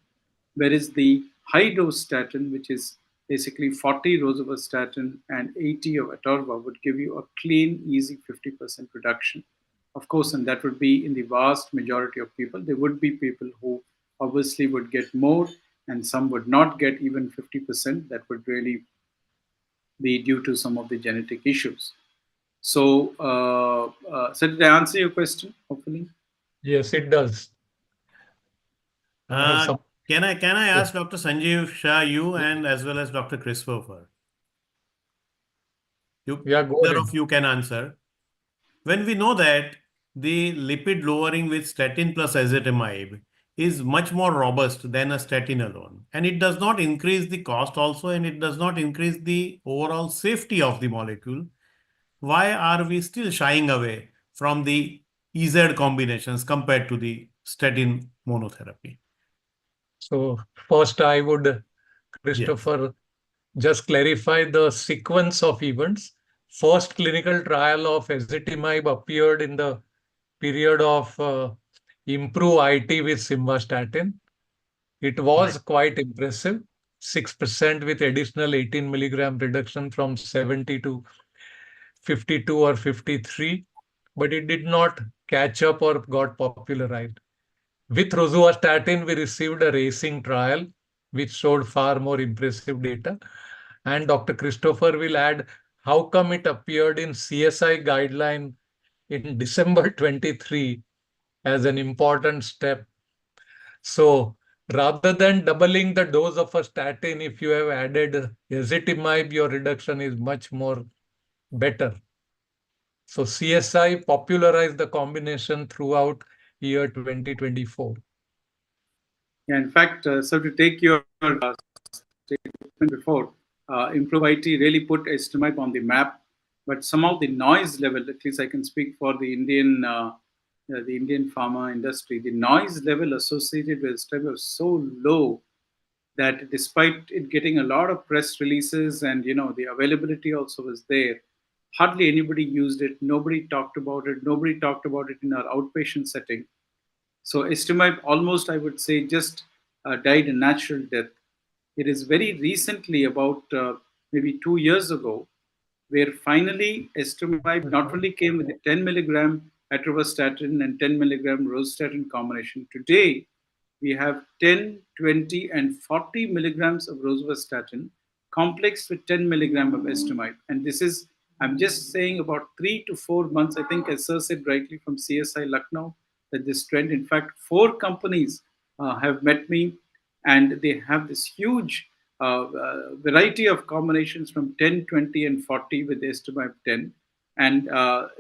Whereas the high dose statin, which is basically 40 rosuvastatin and 80 of atorva, would give you a clean, easy 50% reduction. Of course, and that would be in the vast majority of people. There would be people who obviously would get more, and some would not get even 50%. That would really be due to some of the genetic issues. So did I answer your question, hopefully? Yes, it does. I have some. Can I ask Dr. Sanjeev Shah, you and as well as Dr. Christopher? Yeah, go Either ahead. of you can answer. When we know that the lipid lowering with statin plus ezetimibe is much more robust than a statin alone, and it does not increase the cost also, and it does not increase the overall safety of the molecule, why are we still shying away from the EZ combinations compared to the statin monotherapy? So first, I would, Yes. Christopher, just clarify the sequence of events. First clinical trial of ezetimibe appeared in the period of improve IT with simvastatin. It was quite impressive, 6% with additional 18 milligram reduction from 70 to 52 or 53, but it did not catch up or got popularized. With rosuvastatin, we received a racing trial, which showed far more impressive data. And Dr. Christopher will add how come it appeared in CSI guideline in December 23 as an important step. So rather than doubling the dose of a statin, if you have added ezetimibe, your reduction is much more better. So CSI popularized the combination throughout year 2024. Yeah, in fact, so to take your statement before, Improve IT really put estimate on the map, but somehow the noise level, at least I can speak for the Indian pharma industry, the noise level associated with estimate was so low that despite it getting a lot of press releases and the availability also was there, hardly anybody used it. Nobody talked about it. Nobody talked about it in our outpatient setting. So estimate almost, I would say, just died a natural death. It is very recently, about maybe 2 years ago, where finally estomib not only came with the 10 milligram atorvastatin and 10 milligram rosustatin combination. Today, we have 10, 20, and 40 milligrams of rosuvastatin complex with 10 milligram of estomib. And this is, I'm just saying, about 3 to 4 months. I think, as Sir said rightly from CSI Lucknow, that this trend, in fact, 4 companies have met me, and they have this huge variety of combinations from 10, 20, and 40 with estomib 10. And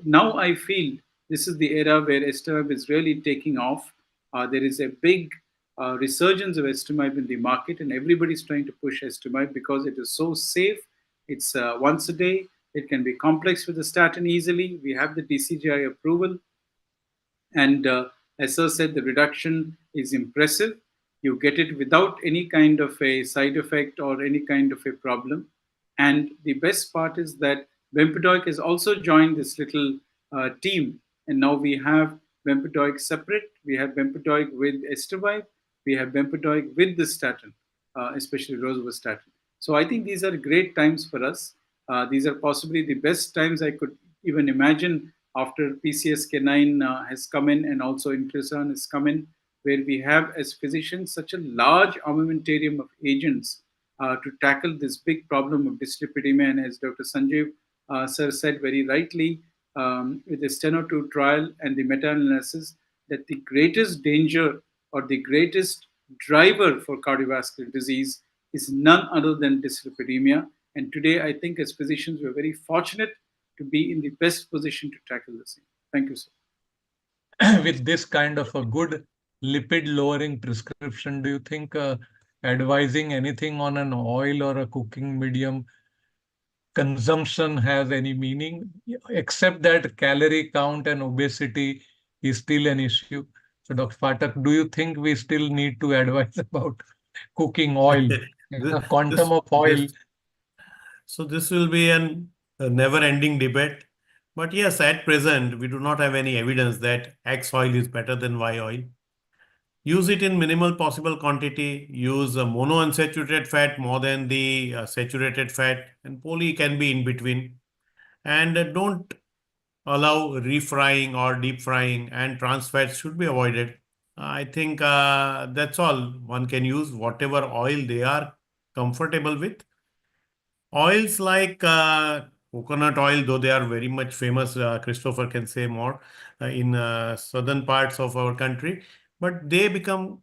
now I feel this is the era where estomib is really taking off. There is a big resurgence of estomib in the market, and everybody's trying to push estomib because it is so safe. It's once a day. It can be complex with the statin easily. We have the DCGI approval. And as Sir said, the reduction is impressive. You get it without any kind of a side effect or any kind of a problem. And the best part is that Bempedoic has also joined this little team. And now we have Bempedoic separate. We have Bempedoic with estomib. We have Bempedoic with the statin, especially rosuvastatin. So I think these are great times for us. These are possibly the best times I could even imagine after PCSK9 has come in, and also inclisiran has come in, where we have as physicians such a large armamentarium of agents to tackle this big problem of dyslipidemia. And as Dr. Sanjeev sir said very rightly, with the Steno-2 trial and the meta-analysis, that the greatest danger or the greatest driver for cardiovascular disease is none other than dyslipidemia. And today, I think as physicians, we're very fortunate to be in the best position to tackle this. Thank you, sir. With this kind of a good lipid-lowering prescription, do you think advising anything on an oil or a cooking medium consumption has any meaning, except that calorie count and obesity is still an issue? So, Dr. Phatak, do you think we still need to advise about cooking oil, the quantum of oil? So this will be a never-ending debate. But yes, at present, we do not have any evidence that X oil is better than Y oil. Use it in minimal possible quantity. Use monounsaturated fat more than the saturated fat, and poly can be in between. And don't allow refrying or deep frying, and trans fats should be avoided. I think that's all. One can use whatever oil they are comfortable with. Oils like coconut oil, though they are very much famous, Christopher can say more, in southern parts of our country, but they become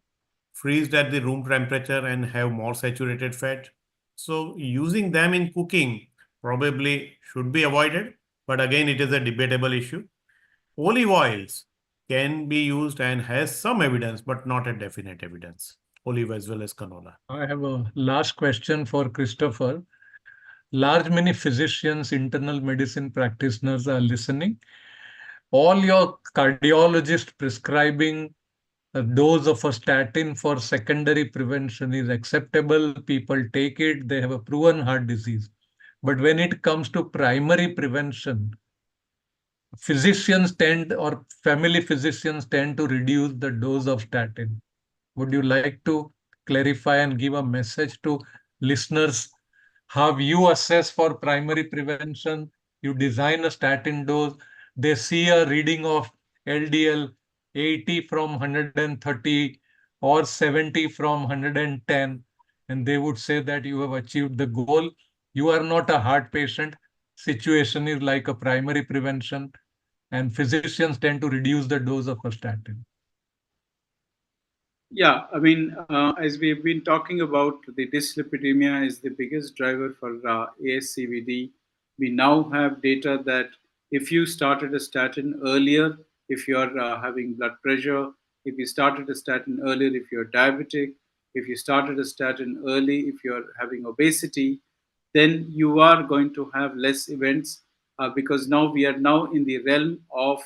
freezed at the room temperature and have more saturated fat. So using them in cooking probably should be avoided, but again, it is a debatable issue. Olive oils can be used and has some evidence, but not a definite evidence. Olive as well as canola. I have a last question for Christopher. Many physicians, internal medicine practitioners are listening. All your cardiologists prescribing a dose of a statin for secondary prevention is acceptable. People take it. They have a proven heart disease. But when it comes to primary prevention, physicians tend, or family physicians tend to reduce the dose of statin. Would you like to clarify and give a message to listeners how you assess for primary prevention? You design a statin dose. They see a reading of LDL 80 from 130 or 70 from 110, and they would say that you have achieved the goal. You are not a heart patient. Situation is like a primary prevention, and physicians tend to reduce the dose of a statin. Yeah, I mean, as we've been talking about, the dyslipidemia is the biggest driver for ASCVD. We now have data that if you started a statin earlier, if you're having blood pressure, if you started a statin earlier, if you're diabetic, if you started a statin early, if you're having obesity, then you are going to have less events because now we are now in the realm of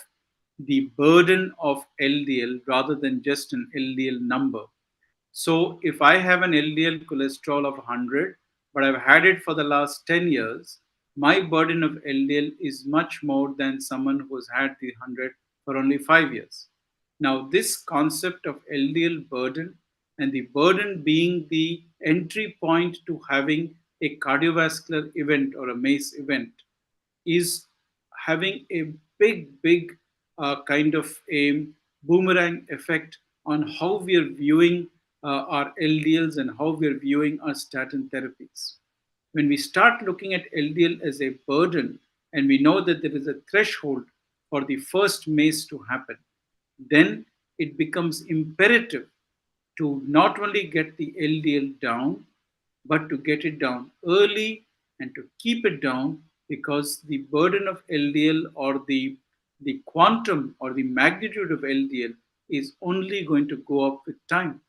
the burden of LDL rather than just an LDL number. So if I have an LDL cholesterol of 100, but I've had it for the last 10 years, my burden of LDL is much more than someone who's had the 100 for only 5 years. Now, this concept of LDL burden, and the burden being the entry point to having a cardiovascular event or a MACE event, is having a big kind of a boomerang effect on how we are viewing our LDLs and how we are viewing our statin therapies. When we start looking at LDL as a burden, and we know that there is a threshold for the first MACE to happen, then it becomes imperative to not only get the LDL down, but to get it down early and to keep it down, because the burden of LDL, or the quantum or the magnitude of LDL, is only going to go up with time.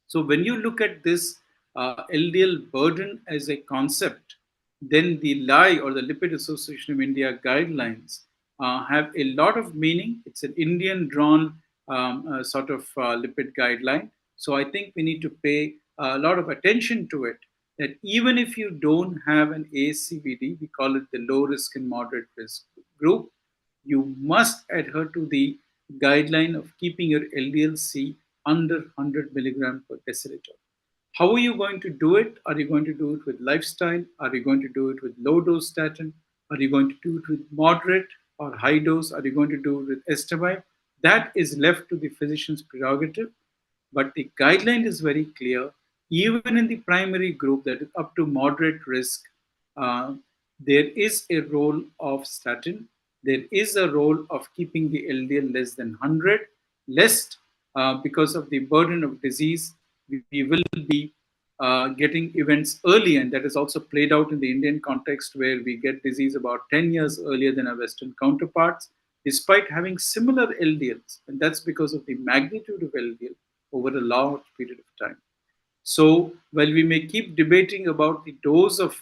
So when you look at this LDL burden as a concept, then the LI, or the Lipid Association of India guidelines, have a lot of meaning. It's an Indian drawn sort of lipid guideline. So I think we need to pay a lot of attention to it, that even if you don't have an ASCVD, we call it the low risk and moderate risk group, you must adhere to the guideline of keeping your LDL-C under 100 milligram per deciliter. How are you going to do it? Are you going to do it with lifestyle? Are you going to do it with low dose statin? Are you going to do it with moderate or high dose? Are you going to do it with ezetimibe? That is left to the physician's prerogative. But the guideline is very clear. Even in the primary group, that is up to moderate risk, there is a role of statin. There is a role of keeping the LDL less than 100, lest because of the burden of disease, we will be getting events early, and that is also played out in the Indian context, where we get disease about 10 years earlier than our Western counterparts, despite having similar LDLs, and that's because of the magnitude of LDL over a large period of time. So while we may keep debating about the dose of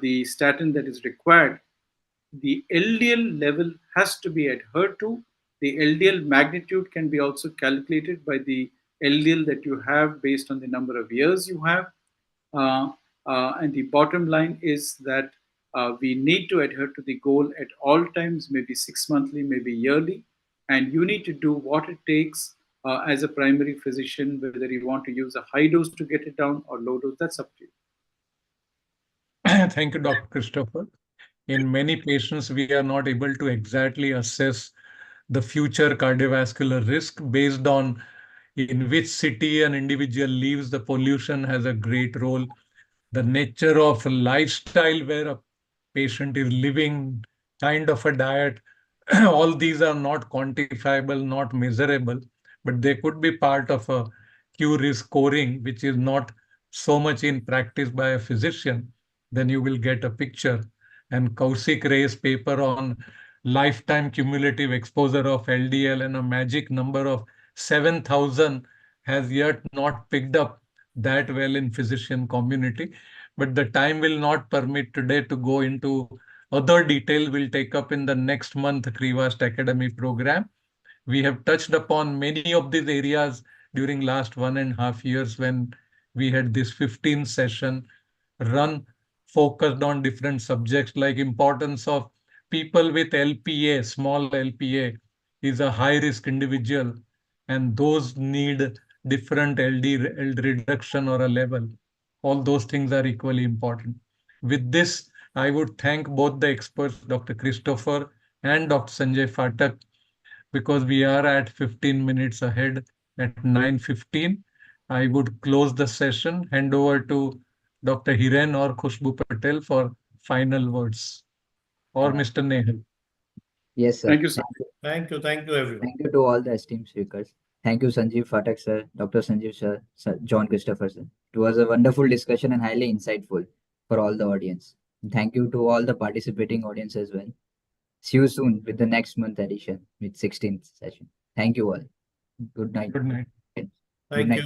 the statin that is required, the LDL level has to be adhered to. The LDL magnitude can be also calculated by the LDL that you have based on the number of years you have. And the bottom line is that we need to adhere to the goal at all times, maybe 6 monthly, maybe yearly. And you need to do what it takes as a primary physician, whether you want to use a high dose to get it down or low dose, that's up to you. Thank you, Dr. Christopher. In many patients, we are not able to exactly assess the future cardiovascular risk based on in which city an individual lives. The pollution has a great role. The nature of lifestyle where a patient is living, kind of a diet, all these are not quantifiable, not measurable, but they could be part of a Q-risk scoring, which is not so much in practice by a physician. Then you will get a picture. And Kaushik Ray's paper on lifetime cumulative exposure of LDL and a magic number of 7,000 has yet not picked up that well in physician community. But the time will not permit today to go into other detail. We'll take up in the next month Krivast Academy program. We have touched upon many of these areas during last 1.5 years when we had this 15 session run focused on different subjects, like importance of people with LPA, small LPA is a high risk individual, and those need different LD reduction or a level. All those things are equally important. With this, I would thank both the experts, Dr. Christopher and Dr. Sanjay Phatak, because we are at 15 minutes ahead at 9:15. I would close the session, hand over to Dr. Hiren or Khushbu Patel for final words, or Mr. Nehal. Yes, sir. Thank you, sir. Thank you, everyone. Thank you to all the esteemed speakers. Thank you, Sanjeev Phatak, sir, Dr. Sanjeev, sir, John Christopher, sir. It was a wonderful discussion and highly insightful for all the audience. Thank you to all the participating audience as well. See you soon with the next month edition with 16th session. Thank you all. Good night. Good night. Good Thank night. you.